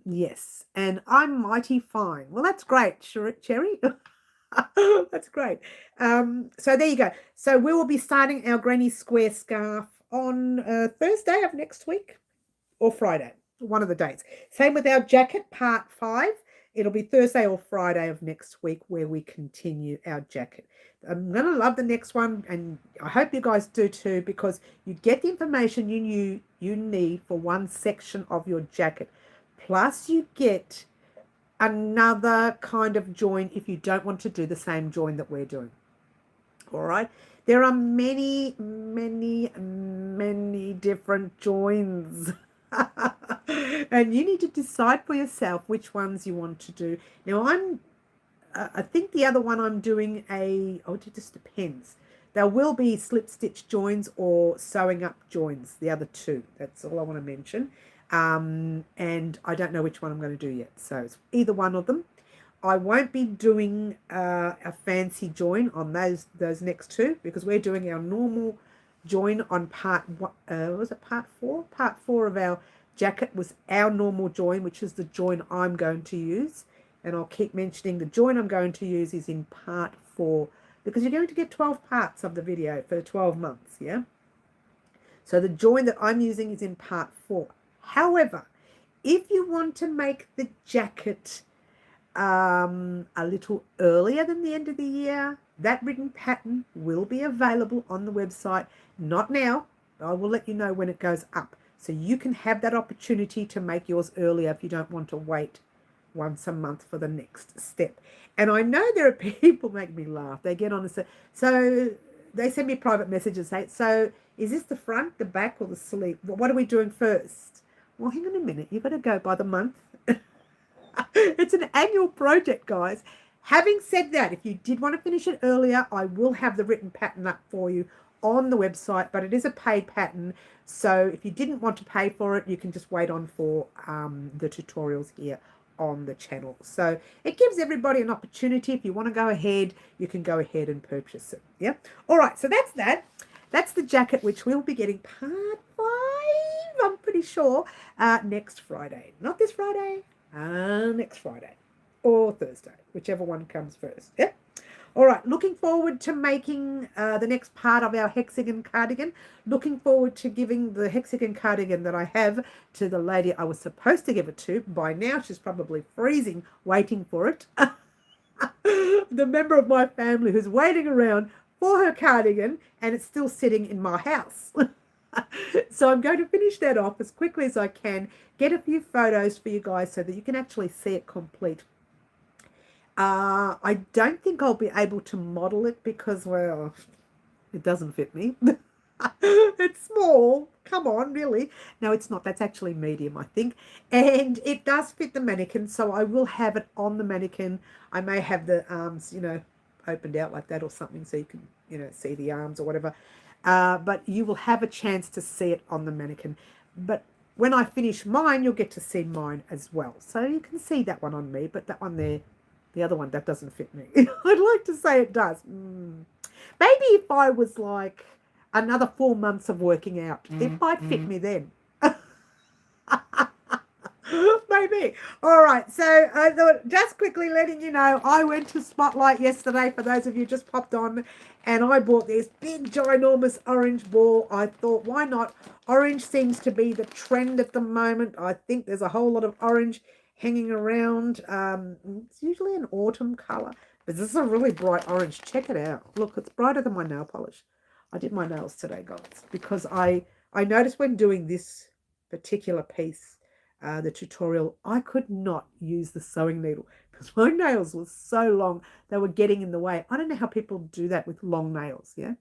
Yes, and I'm mighty fine. Well, that's great, Cherry. That's great. So there you go. So we will be starting our Granny Square scarf on Thursday of next week or Friday, one of the days. Same with our jacket, part 5. It'll be Thursday or Friday of next week where we continue our jacket. I'm going to love the next one, and I hope you guys do too, because you get the information you need for one section of your jacket. Plus you get another kind of join if you don't want to do the same join that we're doing. All right. There are many, many, many different joins. And you need to decide for yourself which ones you want to do. Now, I think the other one I'm doing it just depends. There will be slip stitch joins or sewing up joins, the other two. That's all I want to mention. And I don't know which one I'm going to do yet. So it's either one of them. I won't be doing a fancy join on those next two because we're doing our normal join on part was it part 4? Part 4 of our jacket was our normal join, which is the join I'm going to use. And I'll keep mentioning the join I'm going to use is in part 4 because you're going to get 12 parts of the video for 12 months, yeah? So the join that I'm using is in part 4. However, if you want to make the jacket a little earlier than the end of the year, that written pattern will be available on the website. Not now. I will let you know when it goes up. So you can have that opportunity to make yours earlier if you don't want to wait once a month for the next step. And I know there are people make me laugh. They get on and say, so they send me private messages, say, so is this the front, the back, or the sleeve? What are we doing first? Well, hang on a minute. You've got to go by the month. It's an annual project, guys. Having said that, if you did want to finish it earlier, I will have the written pattern up for you on the website, but it is a paid pattern. So if you didn't want to pay for it, you can just wait on for the tutorials here on the channel. So it gives everybody an opportunity. If you want to go ahead, you can go ahead and purchase it. Yeah. All right. So that's that. That's the jacket, which we'll be getting part 5, I'm pretty sure, next Friday. Not this Friday. Next Friday or Thursday, whichever one comes first. Yeah. All right. Looking forward to making the next part of our hexagon cardigan. Looking forward to giving the hexagon cardigan that I have to the lady I was supposed to give it to. By now, she's probably freezing, waiting for it. The member of my family who's waiting around for her cardigan, and it's still sitting in my house. So I'm going to finish that off as quickly as I can, get a few photos for you guys so that you can actually see it complete. I don't think I'll be able to model it because, well, it doesn't fit me. It's small. Come on, really. No, it's not. That's actually medium, I think. And it does fit the mannequin, so I will have it on the mannequin. I may have the arms, opened out like that or something so you can, see the arms or whatever. But you will have a chance to see it on the mannequin. But when I finish mine, you'll get to see mine as well. So you can see that one on me, but that one there, the other one, that doesn't fit me. I'd like to say it does. Maybe if I was like another 4 months of working out, it might fit me then. Maybe. All right. So I thought just quickly letting you know, I went to Spotlight yesterday for those of you just popped on, and I bought this big ginormous orange ball. I thought, why not? Orange seems to be the trend at the moment. I think there's a whole lot of orange hanging around. It's usually an autumn color, but this is a really bright orange. Check it out. Look, it's brighter than my nail polish. I did my nails today, guys, because I noticed when doing this particular piece, the tutorial, I could not use the sewing needle because my nails were so long, they were getting in the way. I don't know how people do that with long nails, yeah?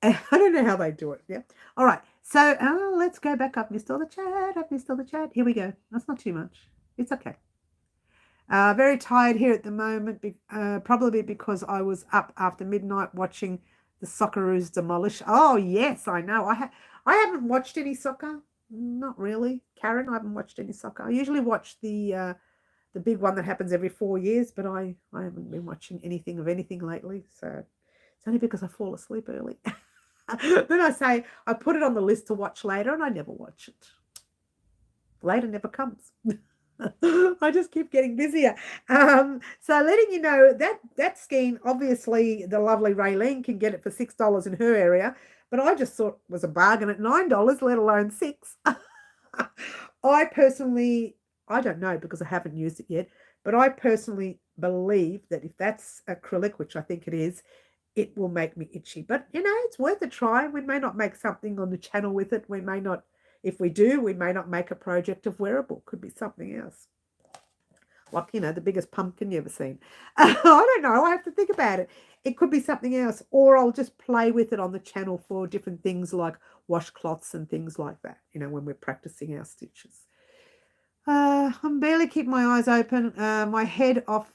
I don't know how they do it, yeah? All right, so let's go back. I've missed all the chat. I've missed all the chat. Here we go. That's not too much. It's okay. Very tired here at the moment, probably because I was up after midnight watching the Socceroos demolish. Oh, yes, I know. I haven't watched any soccer. Not really. Karen, I haven't watched any soccer. I usually watch the big one that happens every 4 years, but I haven't been watching anything of anything lately. So it's only because I fall asleep early. Then I say I put it on the list to watch later, and I never watch it. Later never comes. I just keep getting busier. So letting you know that skein, obviously the lovely Raylene can get it for $6 in her area, but I just thought it was a bargain at $9, let alone $6. I personally, I don't know because I haven't used it yet, but I personally believe that if that's acrylic, which I think it is, it will make me itchy. But, it's worth a try. We may not make something on the channel with it. We may not. If we do, we may not make a project of wearable. Could be something else. like, you know, the biggest pumpkin you ever seen. I don't know. I have to think about it. It could be something else, or I'll just play with it on the channel for different things like washcloths and things like that, you know, when we're practicing our stitches. I'm barely keeping my eyes open. My head off.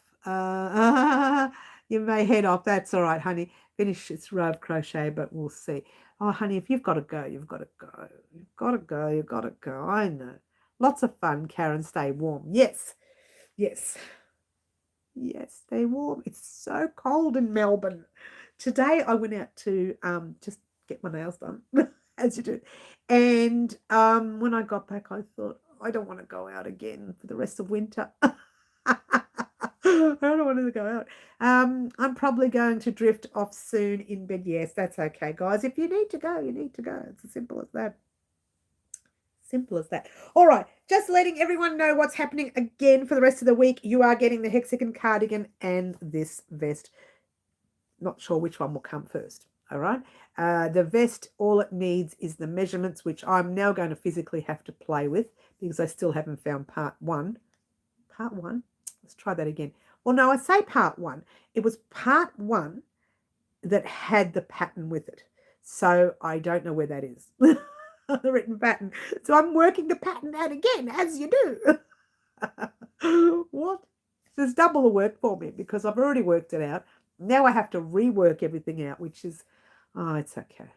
You may head off. That's all right, honey. Finish this row of crochet, but we'll see. Oh, honey, if you've got to go, you've got to go. You've got to go. You've got to go. I know. Lots of fun, Karen. Stay warm. Yes. Yes. Yes, stay warm. It's so cold in Melbourne. Today I went out to just get my nails done, as you do. And when I got back, I thought, I don't want to go out again for the rest of winter. I don't want to go out. I'm probably going to drift off soon in bed. Yes, that's okay, guys. If you need to go, you need to go. It's as simple as that. Simple as that. All right, just letting everyone know what's happening again for the rest of the week. You are getting the hexagon cardigan and this vest. Not sure which one will come first. All right. The vest, all it needs is the measurements, which I'm now going to physically have to play with because I still haven't found part one. Part one? Let's try that again. Well, no, I say part one. It was part one that had the pattern with it. So I don't know where that is. The written pattern. So I'm working the pattern out again, as you do. What? There's double the work for me because I've already worked it out. Now I have to rework everything out, which is, oh, it's okay.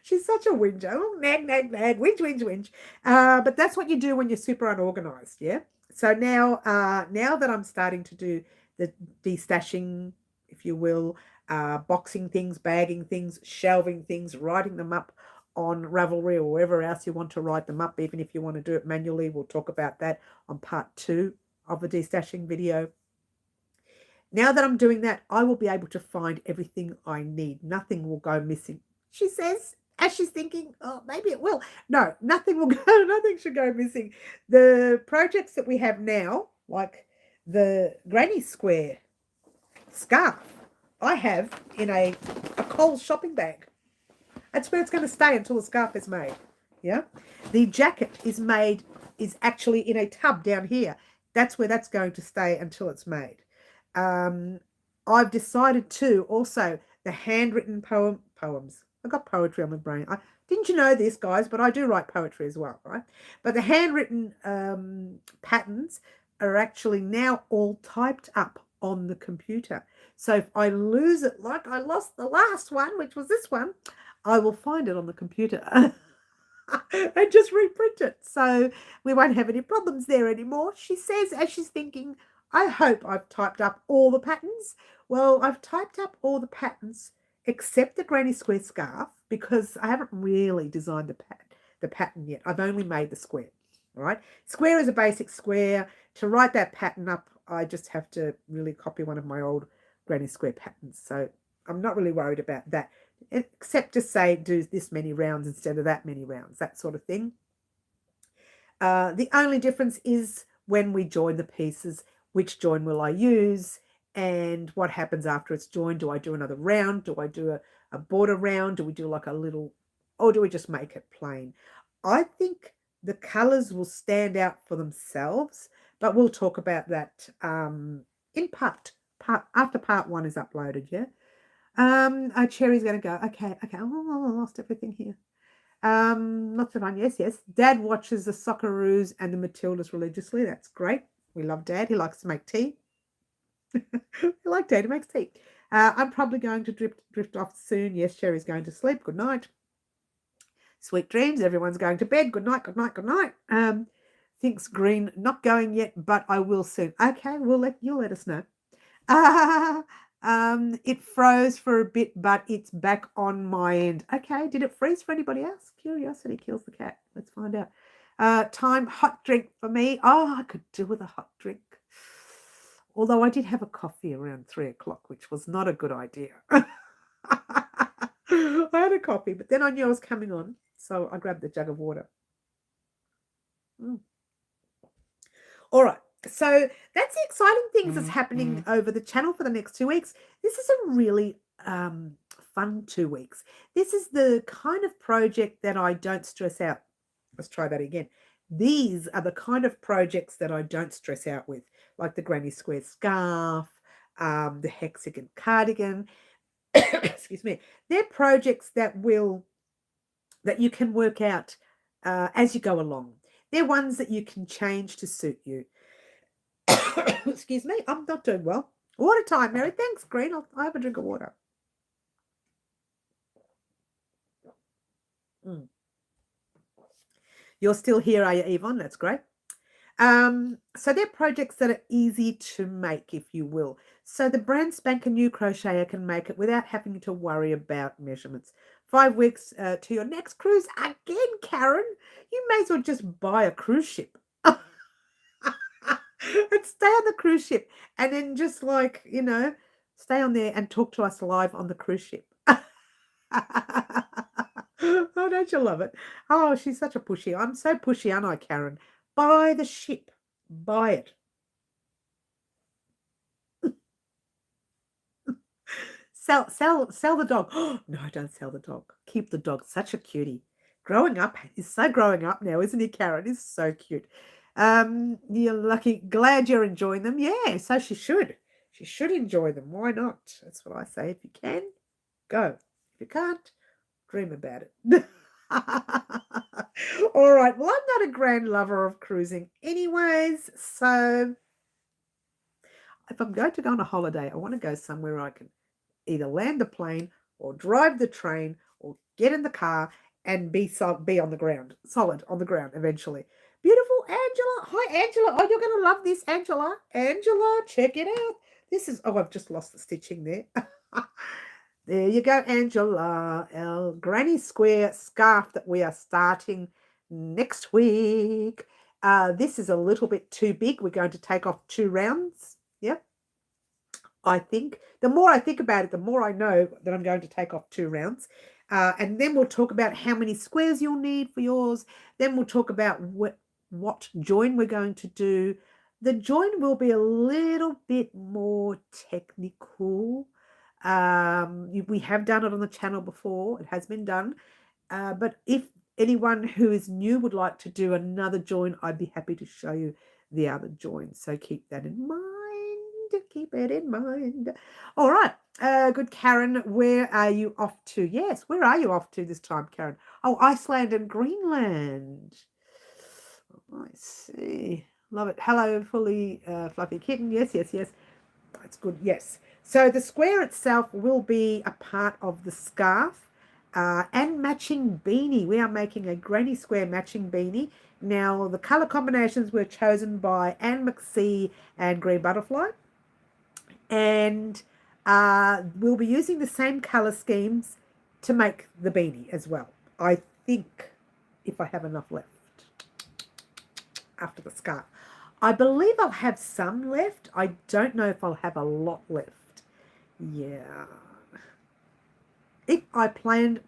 She's such a whinger. Oh, nag, nag, nag, whinge, whinge, whinge. But that's what you do when you're super unorganized, yeah? So now that I'm starting to do the destashing, if you will, boxing things, bagging things, shelving things, writing them up on Ravelry or wherever else you want to write them up, even if you want to do it manually. We'll talk about that on part 2 of the destashing video. Now that I'm doing that, I will be able to find everything I need. Nothing will go missing. She says, as she's thinking, oh, maybe it will. No, nothing will go, nothing should go missing. The projects that we have now, like the granny square scarf, I have in a Coles shopping bag. That's where it's going to stay until the scarf is made. Yeah. The jacket is actually in a tub down here. That's where that's going to stay until it's made. I've decided to also the handwritten poems. I've got poetry on my brain. Didn't you know this, guys? But I do write poetry as well, right? But the handwritten patterns are actually now all typed up on the computer. So if I lose it, like I lost the last one, which was this one, I will find it on the computer and just reprint it. So we won't have any problems there anymore. She says, as she's thinking, I hope I've typed up all the patterns. Well, I've typed up all the patterns except the granny square scarf because I haven't really designed the pattern yet. I've only made the square, all right? Square is a basic square. To write that pattern up, I just have to really copy one of my old granny square patterns. So I'm not really worried about that, except to say do this many rounds instead of that many rounds, that sort of thing. The only difference is when we join the pieces, which join will I use and what happens after it's joined. Do I do another round? Do I do a border round? Do we do like a little, or do we just make it plain? I think the colors will stand out for themselves, but we'll talk about that in part after part 1 is uploaded, yeah? Cherry's going to go. Okay. Oh, I lost everything here. Lots of fun. Yes. Dad watches the Socceroos and the Matildas religiously. That's great. We love Dad. He likes to make tea. We like Dad. He makes tea. I'm probably going to drift off soon. Yes, Cherry's going to sleep. Good night. Sweet dreams. Everyone's going to bed. Good night. Thinks Green not going yet, but I will soon. Okay, you'll let us know. It froze for a bit, but it's back on my end. Okay, did it freeze for anybody else? Curiosity kills the cat. Let's find out. Time hot drink for me. Oh, I could do with a hot drink. Although I did have a coffee around 3 o'clock, which was not a good idea. I had a coffee, but then I knew I was coming on, so I grabbed the jug of water. All right. So that's the exciting things that's happening over the channel for the next 2 weeks. This is a really fun 2 weeks. This is the kind of project that I don't stress out. Let's try that again. These are the kind of projects that I don't stress out with, like the granny square scarf, the hexagon cardigan. Excuse me. They're projects that you can work out as you go along. They're ones that you can change to suit you. Excuse me, I'm not doing well. Water time, Mary. Thanks, Green. I'll have a drink of water. Mm. You're still here, are you, Yvonne? That's great. So they're projects that are easy to make, if you will. So the brand spanking new crocheter can make it without having to worry about measurements. 5 weeks to your next cruise again, Karen. You may as well just buy a cruise ship. And stay on the cruise ship and then just stay on there and talk to us live on the cruise ship. Oh, don't you love it? Oh, she's such a pushy. I'm so pushy, aren't I, Karen? Buy the ship. Buy it. Sell the dog. Oh, no, don't sell the dog. Keep the dog. Such a cutie. Growing up is so growing up now, isn't he, Karen? He's so cute. You're lucky. Glad you're enjoying them. Yeah, so she should. She should enjoy them. Why not? That's what I say. If you can, go. If you can't, dream about it. All right. Well, I'm not a grand lover of cruising anyways. So if I'm going to go on a holiday, I want to go somewhere I can either land the plane or drive the train or get in the car and be on the ground, solid on the ground eventually. Beautiful Angela. Hi, Angela. Oh, you're going to love this, Angela. Angela, check it out. This is, oh, I've just lost the stitching there. There you go, Angela. Our granny square scarf that we are starting next week. This is a little bit too big. We're going to take off 2 rounds. Yep. I think the more I think about it, the more I know that I'm going to take off 2 rounds. And then we'll talk about how many squares you'll need for yours. Then we'll talk about what join we're going to do. The join will be a little bit more technical. We have done it on the channel before. It has been done. But if anyone who is new would like to do another join, I'd be happy to show you the other join. So keep that in mind. Keep it in mind. All right. Good, Karen. Where are you off to? Yes, where are you off to this time, Karen? Oh, Iceland and Greenland. I see. Love it. Hello, fully fluffy kitten. Yes, yes, yes. That's good. Yes. So the square itself will be a part of the scarf and matching beanie. We are making a granny square matching beanie. Now, the colour combinations were chosen by Anne McSee and Green Butterfly. And we'll be using the same colour schemes to make the beanie as well. I think, if I have enough left after the scarf. I believe I'll have some left. I don't know if I'll have a lot left. Yeah. If I plan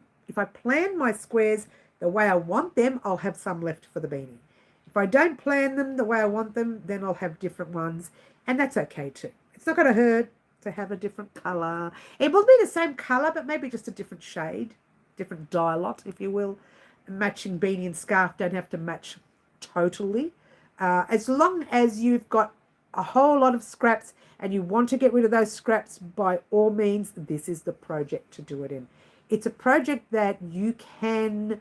my squares the way I want them, I'll have some left for the beanie. If I don't plan them the way I want them, then I'll have different ones, and that's okay too. It's not going to hurt to have a different colour. It will be the same colour, but maybe just a different shade, different dye lot, if you will. Matching beanie and scarf don't have to match totally. As long as you've got a whole lot of scraps and you want to get rid of those scraps, by all means, this is the project to do it in. It's a project that you can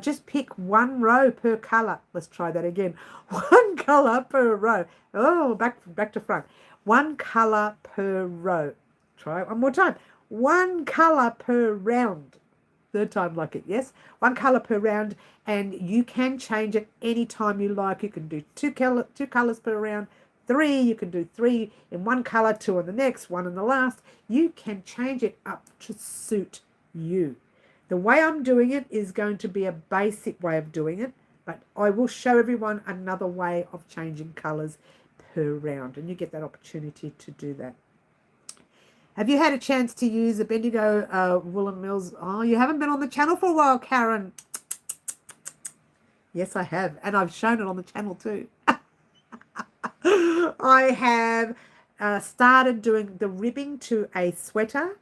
just pick 1 row per colour. Let's try that again. 1 colour per row. Oh, back to front. 1 colour per row. Try it one more time. 1 colour per round. 3rd time lucky, yes. 1 colour per round, and you can change it any time you like. You can do 2 colours per round, 3. You can do 3 in 1 colour, 2 on the next, 1 in the last. You can change it up to suit you. The way I'm doing it is going to be a basic way of doing it, but I will show everyone another way of changing colours per round, and you get that opportunity to do that. Have you had a chance to use the Bendigo Woolen Mills? Oh, you haven't been on the channel for a while, Karen. Yes, I have, and I've shown it on the channel too. I have started doing the ribbing to a sweater.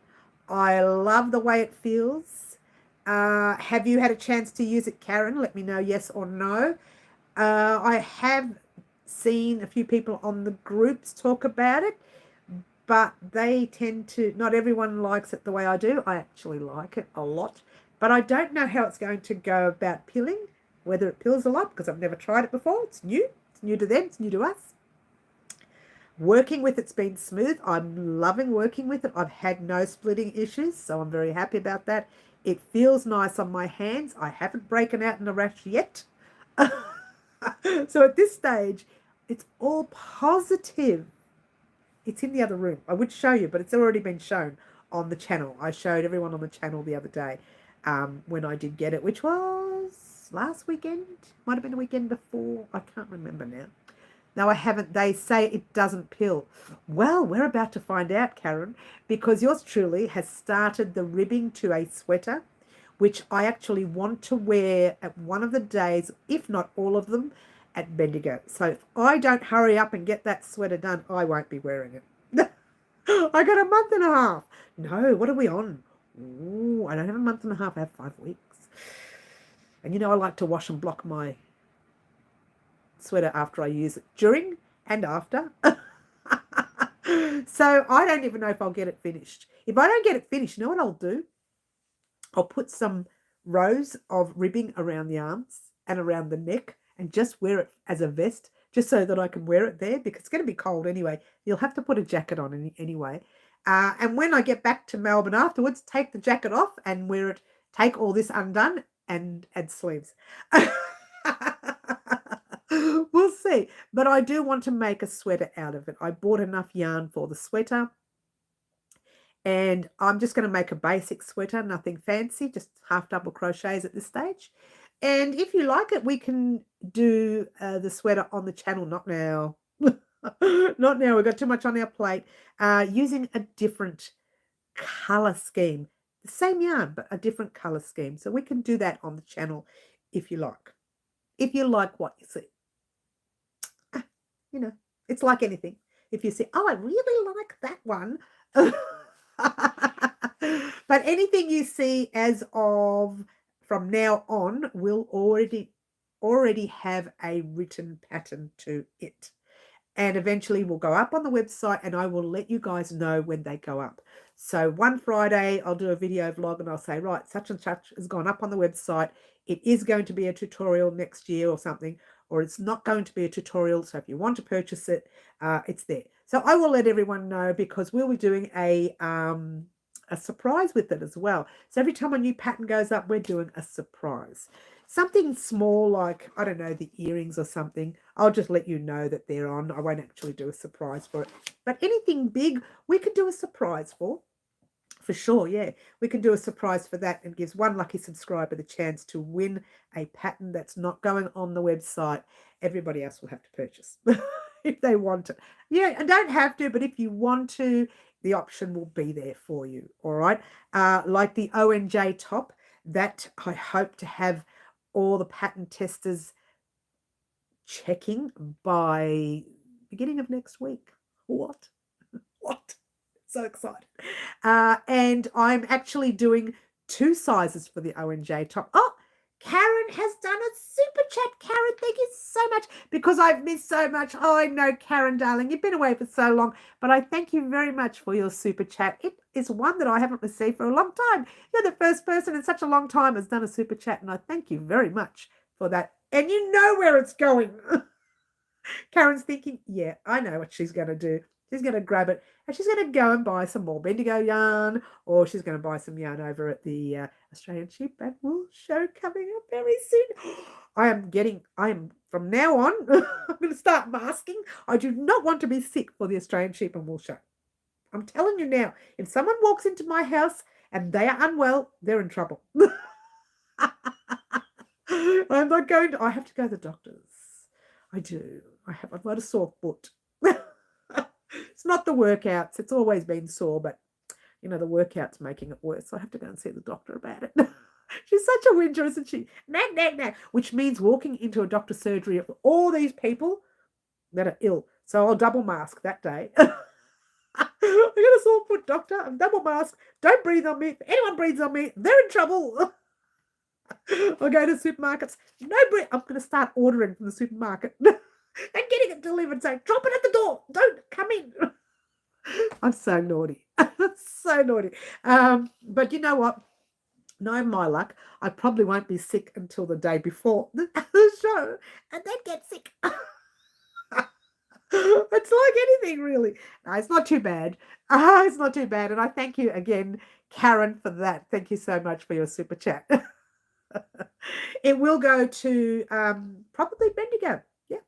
I love the way it feels. Have you had a chance to use it, Karen? Let me know yes or no. I have seen a few people on the groups talk about it, but they tend to, not everyone likes it the way I do. I actually like it a lot, but I don't know how it's going to go about pilling, whether it pills a lot, because I've never tried it before. It's new to them, it's new to us. Working with it's been smooth. I'm loving working with it. I've had no splitting issues, so I'm very happy about that. It feels nice on my hands. I haven't broken out in a rash yet. So at this stage, it's all positive. It's in the other room. I would show you, but it's already been shown on the channel. I showed everyone on the channel the other day when I did get it, which was last weekend. Might have been the weekend before. I can't remember now. No, I haven't. They say it doesn't pill. Well, we're about to find out, Karen, because yours truly has started the ribbing to a sweater, which I actually want to wear at one of the days, if not all of them, at Bendigo. So if I don't hurry up and get that sweater done, I won't be wearing it. I got a month and a half. No, what are we on? Ooh, I don't have a month and a half. I have 5 weeks. And you know I like to wash and block my sweater after I use it, during and after. So I don't even know if I'll get it finished. If I don't get it finished, you know what I'll do? I'll put some rows of ribbing around the arms and around the neck and just wear it as a vest, just so that I can wear it there, because it's going to be cold anyway. You'll have to put a jacket on anyway. And when I get back to Melbourne afterwards, take the jacket off and wear it, take all this undone and add sleeves. We'll see. But I do want to make a sweater out of it. I bought enough yarn for the sweater. And I'm just going to make a basic sweater, nothing fancy, just half double crochets at this stage. And if you like it, we can do the sweater on the channel. Not now. Not now. We've got too much on our plate. Using a different colour scheme. The same yarn, but a different colour scheme. So we can do that on the channel if you like. If you like what you see. You know, it's like anything. If you say, oh, I really like that one. But anything you see as of from now on will already have a written pattern to it. And eventually will go up on the website, and I will let you guys know when they go up. So one Friday, I'll do a video vlog and I'll say, right, such and such has gone up on the website. It is going to be a tutorial next year or something, or it's not going to be a tutorial. So if you want to purchase it, it's there. So I will let everyone know, because we'll be doing a surprise with it as well. So every time a new pattern goes up, we're doing a surprise. Something small like, I don't know, the earrings or something. I'll just let you know that they're on. I won't actually do a surprise for it. But anything big, we could do a surprise for sure, yeah. We can do a surprise for that, and gives one lucky subscriber the chance to win a pattern that's not going on the website. Everybody else will have to purchase if they want it. Yeah, and don't have to, but if you want to, the option will be there for you, all right? Like the ONJ top, that I hope to have all the pattern testers checking by beginning of next week. What? So excited. And I'm actually doing 2 sizes for the ONJ top. Oh, Karen has done a super chat. Karen, thank you so much, because I've missed so much. Oh, I know, Karen, darling, you've been away for so long, but I thank you very much for your super chat. It is one that I haven't received for a long time. You're the first person in such a long time has done a super chat, and I thank you very much for that. And you know where it's going. Karen's thinking, yeah, I know what she's going to do. She's going to grab it and she's going to go and buy some more Bendigo yarn, or she's going to buy some yarn over at the Australian Sheep and Wool show coming up very soon. I am from now on, I'm going to start masking. I do not want to be sick for the Australian Sheep and Wool show. I'm telling you now, if someone walks into my house and they are unwell, they're in trouble. I'm not going to, I have to go to the doctors. I do. I've got a sore foot. It's not the workouts. It's always been sore, but, you know, the workout's making it worse. So I have to go and see the doctor about it. She's such a whinger, isn't she? Nag, which means walking into a doctor's surgery of all these people that are ill. So I'll double mask that day. I got a sore foot, doctor. I'm double mask. Don't breathe on me. If anyone breathes on me, they're in trouble. Or go to supermarkets. No bread. I'm going to start ordering from the supermarket and getting it delivered. Saying, drop it at the door. Don't come in. I'm so naughty. So naughty. But you know what? Knowing my luck, I probably won't be sick until the day before the show and then get sick. It's like anything, really. No, it's not too bad. It's not too bad. And I thank you again, Karen, for that. Thank you so much for your super chat. It will go to probably Bendigo. Yeah.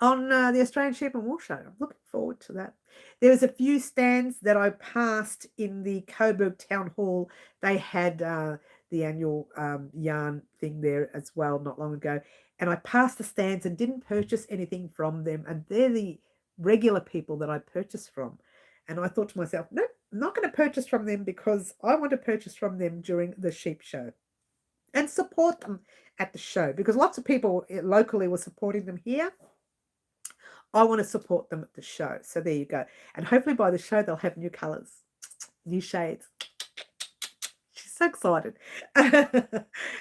On the Australian Sheep and Wool Show. I'm looking forward to that. There was a few stands that I passed in the Coburg Town Hall. They had the annual yarn thing there as well not long ago. And I passed the stands and didn't purchase anything from them. And they're the regular people that I purchase from. And I thought to myself, no, I'm not going to purchase from them because I want to purchase from them during the sheep show and support them at the show because lots of people locally were supporting them here. I want to support them at the show. So there you go. And hopefully by the show, they'll have new colors, new shades. She's so excited.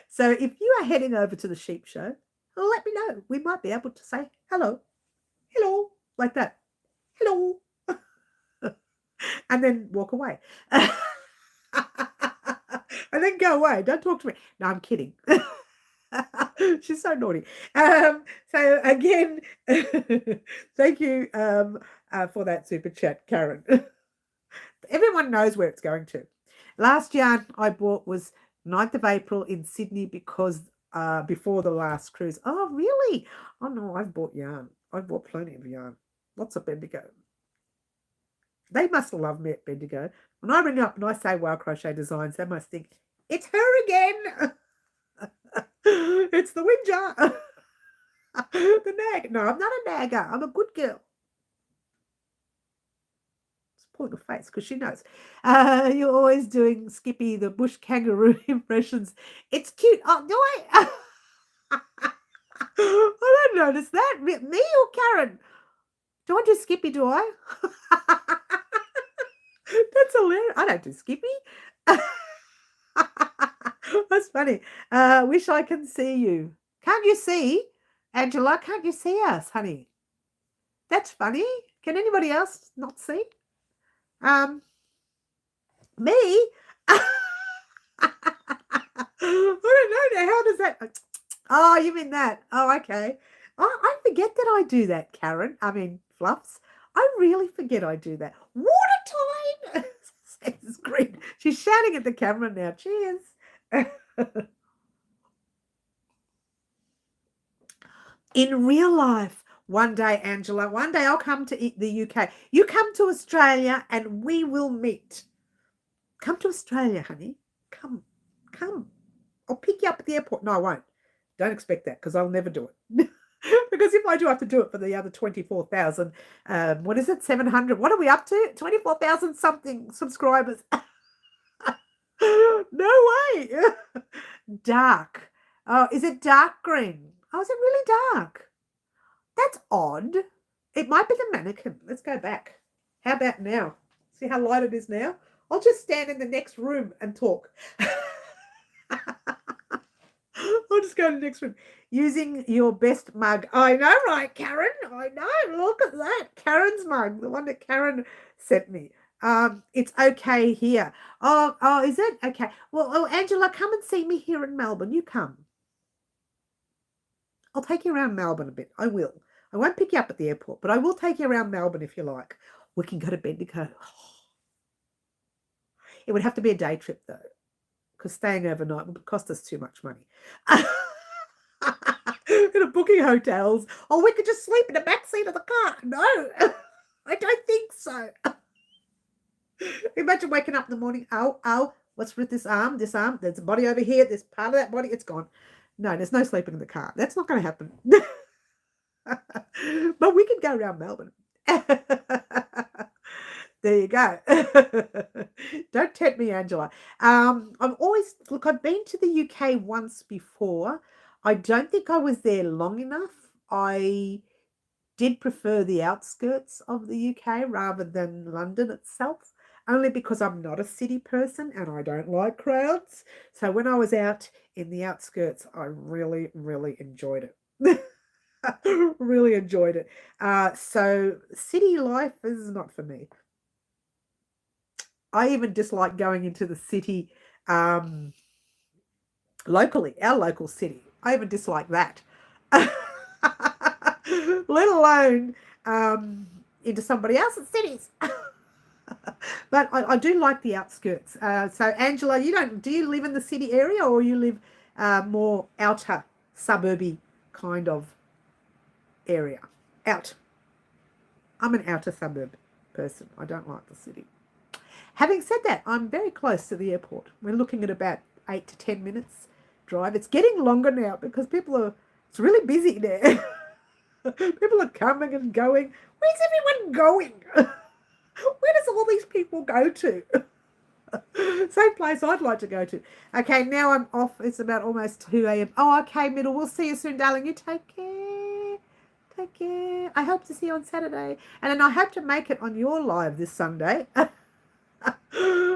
So if you are heading over to the sheep show, let me know. We might be able to say hello, hello, like that. Hello. And then walk away. And then go away. Don't talk to me. No, I'm kidding. She's so naughty. So again, thank you for that super chat, Karen. Everyone knows where it's going to. Last yarn I bought was 9th of April in Sydney because before the last cruise. Oh, really? Oh, no, I've bought yarn. I've bought plenty of yarn. Lots of Bendigo. They must love me at Bendigo. When I ring up and I say, wow, Crochet Designs, they must think, it's her again. It's the whinger. The nag. No, I'm not a nagger. I'm a good girl. Just pulling her face because she knows. You're always doing Skippy, the bush kangaroo impressions. It's cute. Oh, do I? I don't notice that. Me or Karen? Do I do Skippy, do I? That's hilarious. I don't do Skippy. That's funny. Wish I can see you. Can't you see? Angela, can't you see us, honey? That's funny. Can anybody else not see? Me? I don't know. Now, how does that... Oh, you mean that? Oh, okay. Oh, I forget that I do that, Karen. I mean, Fluffs. I really forget I do that. Water time! It's great. She's shouting at the camera now. Cheers. In real life, one day, Angela, one day I'll come to the UK. You come to Australia and we will meet. Come to Australia, honey. Come. I'll pick you up at the airport. No, I won't. Don't expect that because I'll never do it. Because if I do have to do it for the other 24,000, what is it, 700? What are we up to? 24,000 something subscribers. No way. Dark. Oh, is it dark green? Oh, is it really dark? That's odd. It might be the mannequin. Let's go back. How about now? See how light it is now? I'll just stand in the next room and talk. I'll just go to the next room. Using your best mug. I know, right, Karen? I know. Look at that. Karen's mug, the one that Karen sent me. It's okay here. Oh, is it? Okay. Well, Angela, come and see me here in Melbourne. You come. I'll take you around Melbourne a bit. I will. I won't pick you up at the airport, but I will take you around Melbourne if you like. We can go to Bendigo. It would have to be a day trip, though, because staying overnight would cost us too much money. In booking hotels. Oh, we could just sleep in the back seat of the car. No, I don't think so. Imagine waking up in the morning. Oh, what's with this arm? This arm, there's a body over here. This part of that body, it's gone. No, there's no sleeping in the car. That's not going to happen. But we can go around Melbourne. There you go. Don't tempt me, Angela. I've been to the UK once before. I don't think I was there long enough. I did prefer the outskirts of the UK rather than London itself. only because I'm not a city person and I don't like crowds. So when I was out in the outskirts, I really, really enjoyed it. Really enjoyed it. So city life is not for me. I even dislike going into the city locally, our local city. I even dislike that. Let alone into somebody else's cities. But I do like the outskirts. So Angela, do you live in the city area or you live more outer suburby kind of area? Out. I'm an outer suburb person. I don't like the city. Having said that, I'm very close to the airport. We're looking at about 8 to 10 minutes drive. It's getting longer now because it's really busy there. People are coming and going. Where's everyone going? Where does all these people go to? Same place I'd like to go to. Okay, now I'm off. It's about almost 2 a.m. Oh, okay, Middle. We'll see you soon, darling. You take care. Take care. I hope to see you on Saturday. And then I hope to make it on your live this Sunday.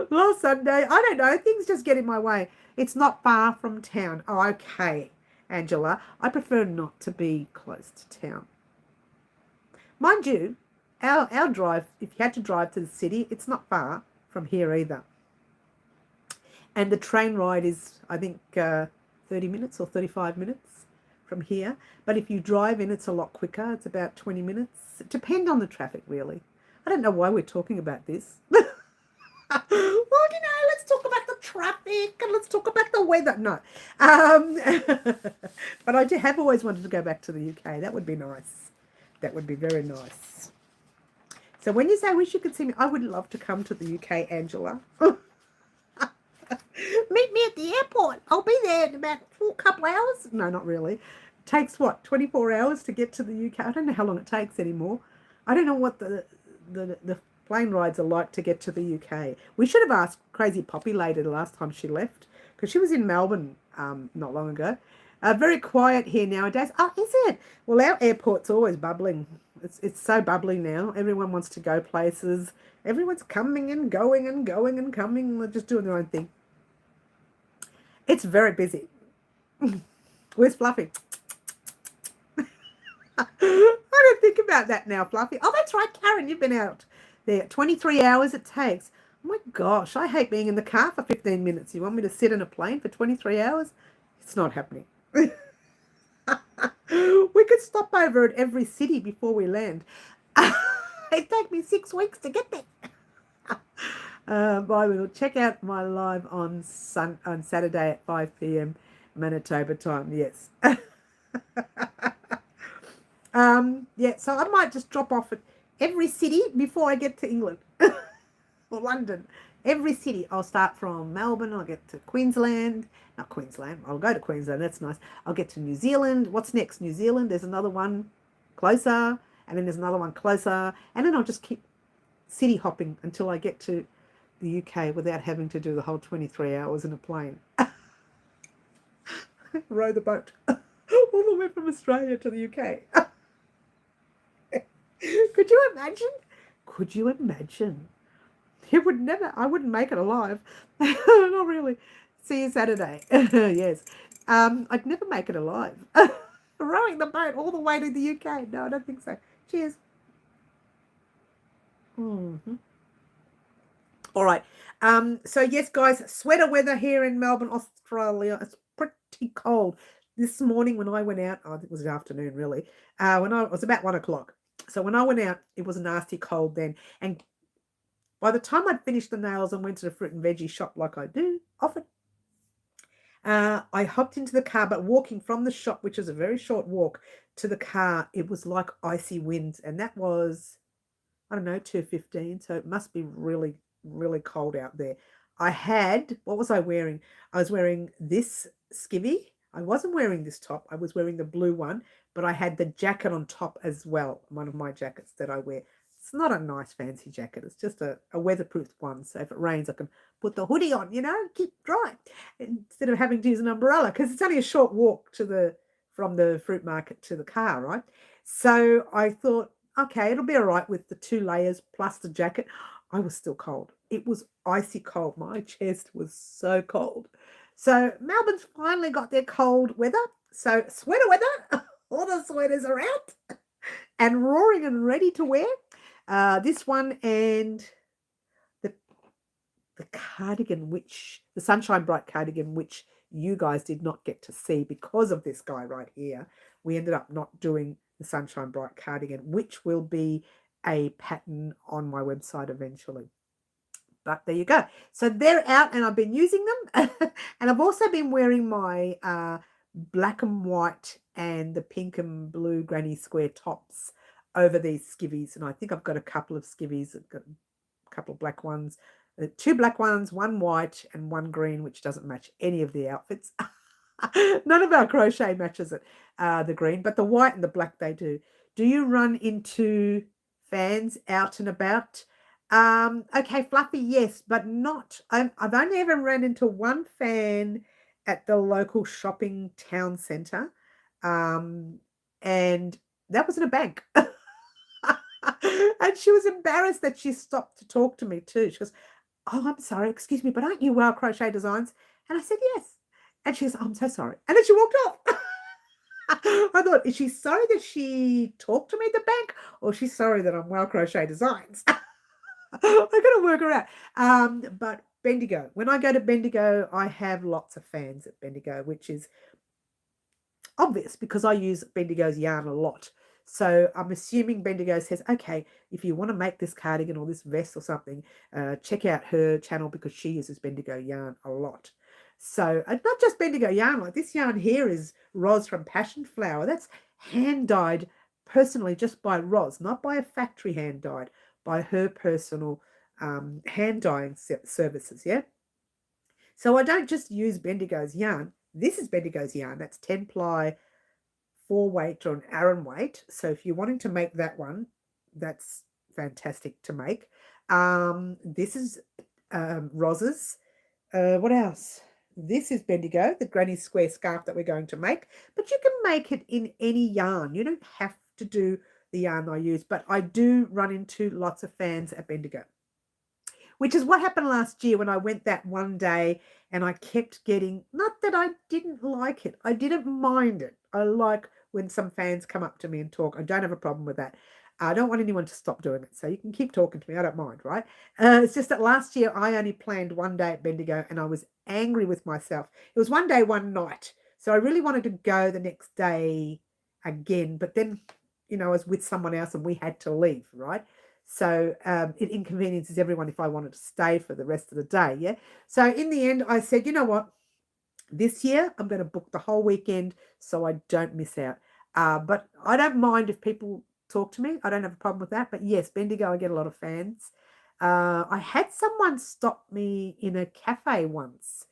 Last Sunday, I don't know. Things just get in my way. It's not far from town. Oh, okay, Angela. I prefer not to be close to town. Mind you, our drive, if you had to drive to the city, it's not far from here either. And the train ride is, I think, 30 minutes or 35 minutes from here. But if you drive in, it's a lot quicker. It's about 20 minutes. It depends on the traffic, really. I don't know why we're talking about this. Well, let's talk about the traffic and let's talk about the weather. No. But I have always wanted to go back to the UK. That would be nice. That would be very nice. So when you say, I wish you could see me, I would love to come to the UK, Angela. Meet me at the airport. I'll be there in about a couple hours. No, not really. It takes, 24 hours to get to the UK? I don't know how long it takes anymore. I don't know what the plane rides are like to get to the UK. We should have asked Crazy Poppy later the last time she left because she was in Melbourne not long ago. Very quiet here nowadays. Oh, is it? Well, our airport's always bubbling. It's so bubbly now. Everyone wants to go places. Everyone's coming and going and going and coming. They're just doing their own thing. It's very busy. Where's Fluffy? I don't think about that now, Fluffy. Oh, that's right, Karen. You've been out there. 23 hours it takes. Oh my gosh, I hate being in the car for 15 minutes. You want me to sit in a plane for 23 hours? It's not happening. We could stop over at every city before we land. It takes me 6 weeks to get there. I will check out my live on Saturday at 5 p.m. Manitoba time. Yes. Yeah, so I might just drop off at every city before I get to England or London. Every city. I'll start from Melbourne. I'll get to Queensland. Not Queensland. I'll go to Queensland. That's nice. I'll get to New Zealand. What's next? New Zealand. There's another one closer. And then there's another one closer. And then I'll just keep city hopping until I get to the UK without having to do the whole 23 hours in a plane. Row the boat all the way from Australia to the UK. Could you imagine? Could you imagine? It would never, I wouldn't make it alive. Not really. See you Saturday. Yes. I'd never make it alive. Rowing the boat all the way to the UK. No, I don't think so. Cheers. Mm-hmm. All right. So yes, guys, sweater weather here in Melbourne, Australia. It's pretty cold. This morning when I went out, I think it was the afternoon really, it was about 1 o'clock. So when I went out, it was nasty cold then. And by the time I'd finished the nails and went to the fruit and veggie shop like I do often, I hopped into the car, but walking from the shop, which is a very short walk, to the car, it was like icy winds. And that was, I don't know, 2:15. So it must be really, really cold out there. What was I wearing? I was wearing this skivvy. I wasn't wearing this top. I was wearing the blue one, but I had the jacket on top as well. One of my jackets that I wear. It's not a nice fancy jacket. It's just a weatherproof one. So if it rains, I can put the hoodie on, keep dry instead of having to use an umbrella because it's only a short walk from the fruit market to the car, right? So I thought, okay, it'll be all right with the 2 layers plus the jacket. I was still cold. it was icy cold. My chest was so cold. So Melbourne's finally got their cold weather. So sweater weather, all the sweaters are out and roaring and ready to wear. This one and the cardigan, which the Sunshine Bright cardigan, which you guys did not get to see because of this guy right here. We ended up not doing the Sunshine Bright cardigan, which will be a pattern on my website eventually. But there you go. So they're out and I've been using them. And I've also been wearing my black and white and the pink and blue granny square tops over these skivvies. And I think I've got a couple of skivvies. I've got a couple of black ones, 2 black ones, 1 white and 1 green, which doesn't match any of the outfits. None of our crochet matches it, the green, but the white and the black they do. Do you run into fans out and about? Okay, Fluffy, yes, but not. I've only ever ran into one fan at the local shopping town centre, and that was in a bank. And she was embarrassed that she stopped to talk to me too. She goes, "Oh, I'm sorry, excuse me, but aren't you Crochet Designs?" And I said, "Yes." And she goes, "Oh, I'm so sorry." And then she walked off. I thought, is she sorry that she talked to me at the bank, or she's sorry that I'm Crochet Designs? I got to work her out. But Bendigo, when I go to Bendigo, I have lots of fans at Bendigo, which is obvious because I use Bendigo's yarn a lot. So I'm assuming Bendigo says, okay, if you want to make this cardigan or this vest or something, check out her channel because she uses Bendigo yarn a lot. So not just Bendigo yarn, like this yarn here is Roz from Passion Flower. That's hand dyed personally just by Roz, not by a factory hand dyed, by her personal hand dyeing services, yeah? So I don't just use Bendigo's yarn. This is Bendigo's yarn. That's 10 ply, 4 weight or an Aran weight. So if you're wanting to make that one, that's fantastic to make. This is Roz's. What else? This is Bendigo, the granny square scarf that we're going to make. But you can make it in any yarn. You don't have to do the yarn I use, but I do run into lots of fans at Bendigo, which is what happened last year when I went that one day and I kept getting, not that I didn't like it, I didn't mind it. I like when some fans come up to me and talk. I don't have a problem with that. I don't want anyone to stop doing it, so you can keep talking to me. I don't mind, right? It's just that last year I only planned one day at Bendigo and I was angry with myself. It was one day, one night. So I really wanted to go the next day again, but then, you know, I was with someone else and we had to leave, right? So it inconveniences everyone if I wanted to stay for the rest of the day, yeah? So in the end, I said, you know what? This year, I'm going to book the whole weekend so I don't miss out. But I don't mind if people talk to me. I don't have a problem with that. But yes, Bendigo, I get a lot of fans. I had someone stop me in a cafe once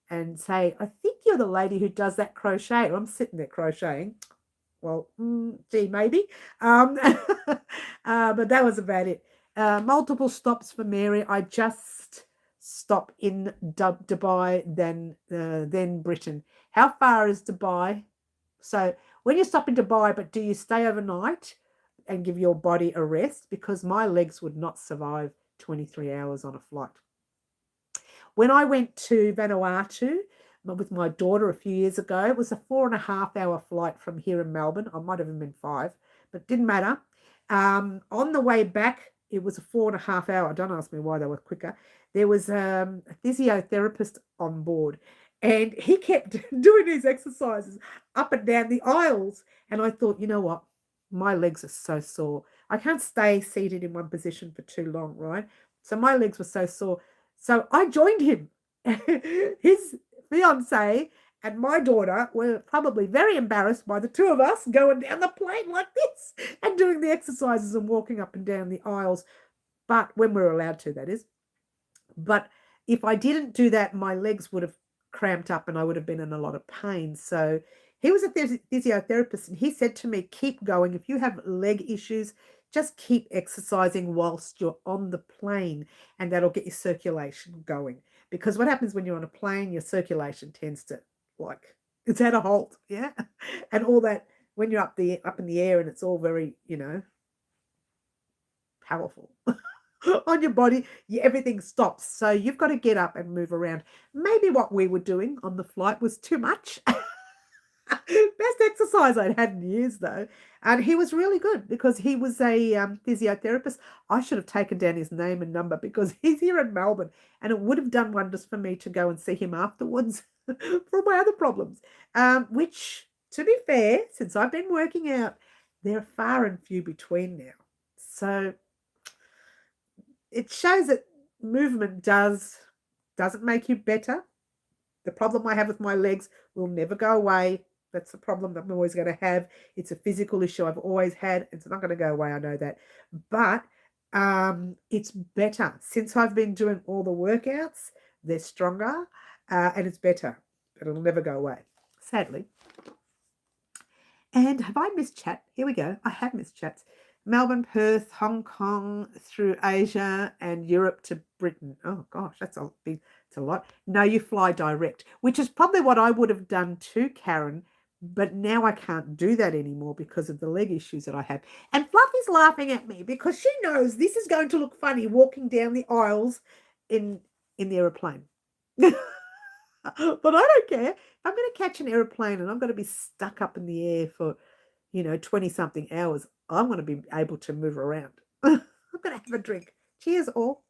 and say, I think you're the lady who does that crochet. I'm sitting there crocheting. Well, gee, maybe. But that was about it. Multiple stops for Mary. I just stop in Dubai, then Britain. How far is Dubai? So when you stop in Dubai, but do you stay overnight and give your body a rest? Because my legs would not survive 23 hours on a flight. When I went to Vanuatu with my daughter a few years ago, it was a 4.5-hour flight from here in Melbourne. I might have even been 5, but it didn't matter. On the way back, it was a 4.5-hour. Don't ask me why they were quicker. There was a physiotherapist on board, and he kept doing these exercises up and down the aisles. And I thought, you know what? My legs are so sore. I can't stay seated in one position for too long, right? So my legs were so sore. So I joined him. His fiance and my daughter were probably very embarrassed by the two of us going down the plane like this and doing the exercises and walking up and down the aisles. But when we were allowed to, that is. But if I didn't do that, my legs would have cramped up and I would have been in a lot of pain. So he was a physiotherapist and he said to me, keep going. If you have leg issues, just keep exercising whilst you're on the plane and that'll get your circulation going. Because what happens when you're on a plane, your circulation tends to it's at a halt, yeah? And all that, when you're up in the air and it's all very, powerful. on your body, everything stops. So you've got to get up and move around. Maybe what we were doing on the flight was too much. Best exercise I'd had in years, though. And he was really good because he was a physiotherapist. I should have taken down his name and number because he's here in Melbourne, and it would have done wonders for me to go and see him afterwards for my other problems. Which, to be fair, since I've been working out, they're far and few between now. So it shows that movement doesn't make you better. The problem I have with my legs will never go away. That's the problem that I'm always going to have. It's a physical issue I've always had. It's not going to go away. I know that. But it's better. Since I've been doing all the workouts, they're stronger and it's better. But it'll never go away, sadly. And have I missed chat? Here we go. I have missed chats. Melbourne, Perth, Hong Kong, through Asia and Europe to Britain. Oh, gosh, it's a lot. No, you fly direct, which is probably what I would have done too, Karen. But now I can't do that anymore because of the leg issues that I have. And Fluffy's laughing at me because she knows this is going to look funny walking down the aisles in the aeroplane. But I don't care. If I'm going to catch an aeroplane and I'm going to be stuck up in the air for, 20-something hours, I'm going to be able to move around. I'm going to have a drink. Cheers, all.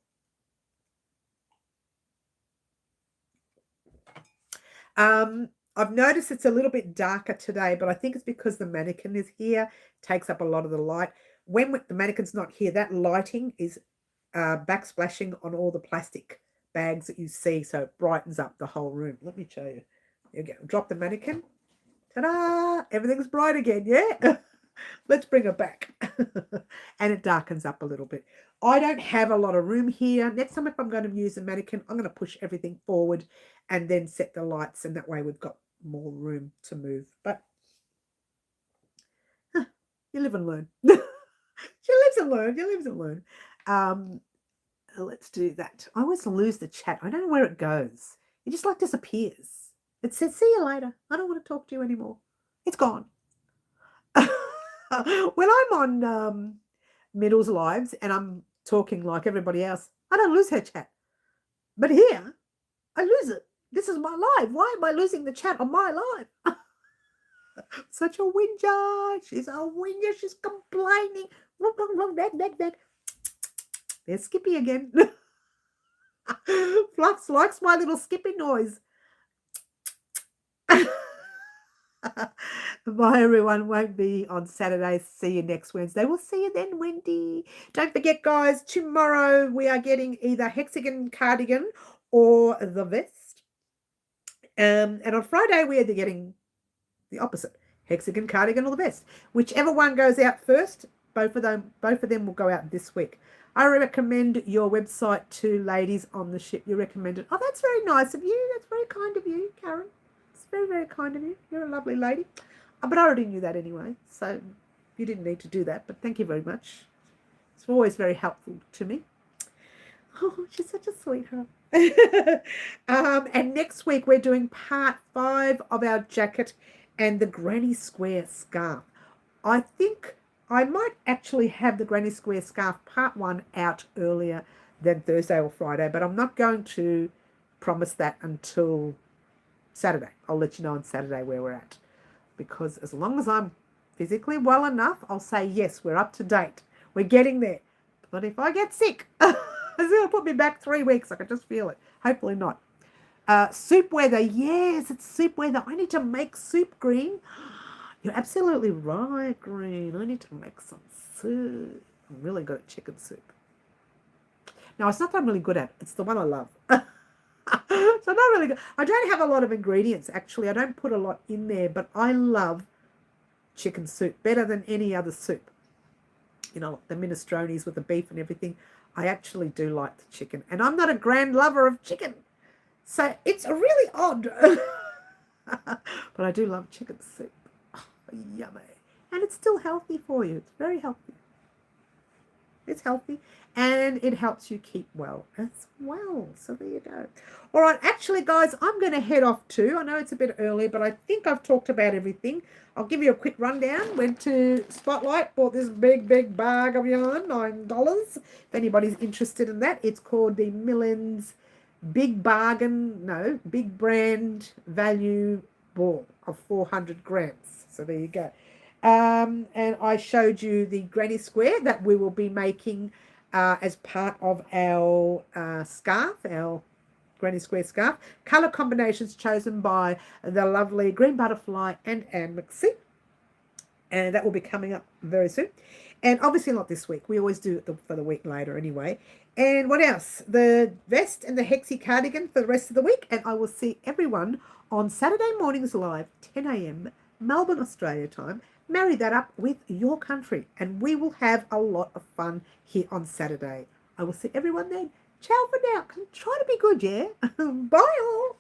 I've noticed it's a little bit darker today, but I think it's because the mannequin is here, takes up a lot of the light. When the mannequin's not here, that lighting is backsplashing on all the plastic bags that you see, so it brightens up the whole room. Let me show you. There you go. Drop the mannequin. Ta-da! Everything's bright again, yeah? Let's bring her back. And it darkens up a little bit. I don't have a lot of room here. Next time if I'm going to use a mannequin, I'm going to push everything forward and then set the lights, and that way we've got more room to move. But you live and learn. She lives and learn. You live and learn. Let's do that. I always lose the chat. I don't know where it goes. It just like disappears. It says, see you later. I don't want to talk to you anymore. It's gone. When I'm on Middle's Lives and I'm talking like everybody else, I don't lose her chat. But here, I lose it. This is my live. Why am I losing the chat on my live? Such a whinger. She's a whinger. She's complaining. There's Skippy again. Flux likes my little skippy noise. Bye, everyone. Won't be on Saturday. See you next Wednesday. We'll see you then, Wendy. Don't forget, guys, tomorrow we are getting either hexagon cardigan or the vest. And on Friday, we are getting the opposite, hexagon cardigan or the vest. Whichever one goes out first, both of them will go out this week. I recommend your website to ladies on the ship. You recommended. Oh, that's very nice of you. That's very kind of you, Karen. It's very, very kind of you. You're a lovely lady. But I already knew that anyway, so you didn't need to do that. But thank you very much. It's always very helpful to me. Oh, she's such a sweetheart. And next week we're doing part 5 of our jacket and the granny square scarf. I think I might actually have the granny square scarf part 1 out earlier than Thursday or Friday, but I'm not going to promise that until Saturday. I'll let you know on Saturday where we're at, because as long as I'm physically well enough, I'll say, yes, we're up to date. We're getting there. But if I get sick, it's going to put me back 3 weeks. I can just feel it. Hopefully not. Soup weather. Yes, it's soup weather. I need to make soup, Green. You're absolutely right, Green. I need to make some soup. I'm really good at chicken soup. No, it's not that I'm really good at it. It's the one I love. So I'm not really good. I don't have a lot of ingredients, actually. I don't put a lot in there, but I love chicken soup better than any other soup. You know, the minestrones with the beef and everything. I actually do like the chicken. And I'm not a grand lover of chicken. So it's really odd. But I do love chicken soup. Oh, yummy. And it's still healthy for you. It's very healthy. It's healthy and it helps you keep well as well. So there you go. All right, actually, guys, I'm going to head off too. I know it's a bit early, but I think I've talked about everything. I'll give you a quick rundown. Went to Spotlight, bought this big bag of yarn, $9. If anybody's interested in that, it's called the Millens Big Brand Value Ball of 400 grams. So there you go. And I showed you the granny square that we will be making as part of our scarf, our granny square scarf. Color combinations chosen by the lovely Green Butterfly and Anne McSee. And that will be coming up very soon. And obviously not this week. We always do it for the week later anyway. And what else? The vest and the Hexie cardigan for the rest of the week. And I will see everyone on Saturday mornings live, 10 a.m. Melbourne, Australia time. Marry that up with your country. And we will have a lot of fun here on Saturday. I will see everyone then. Ciao for now. Try to be good, yeah? Bye all.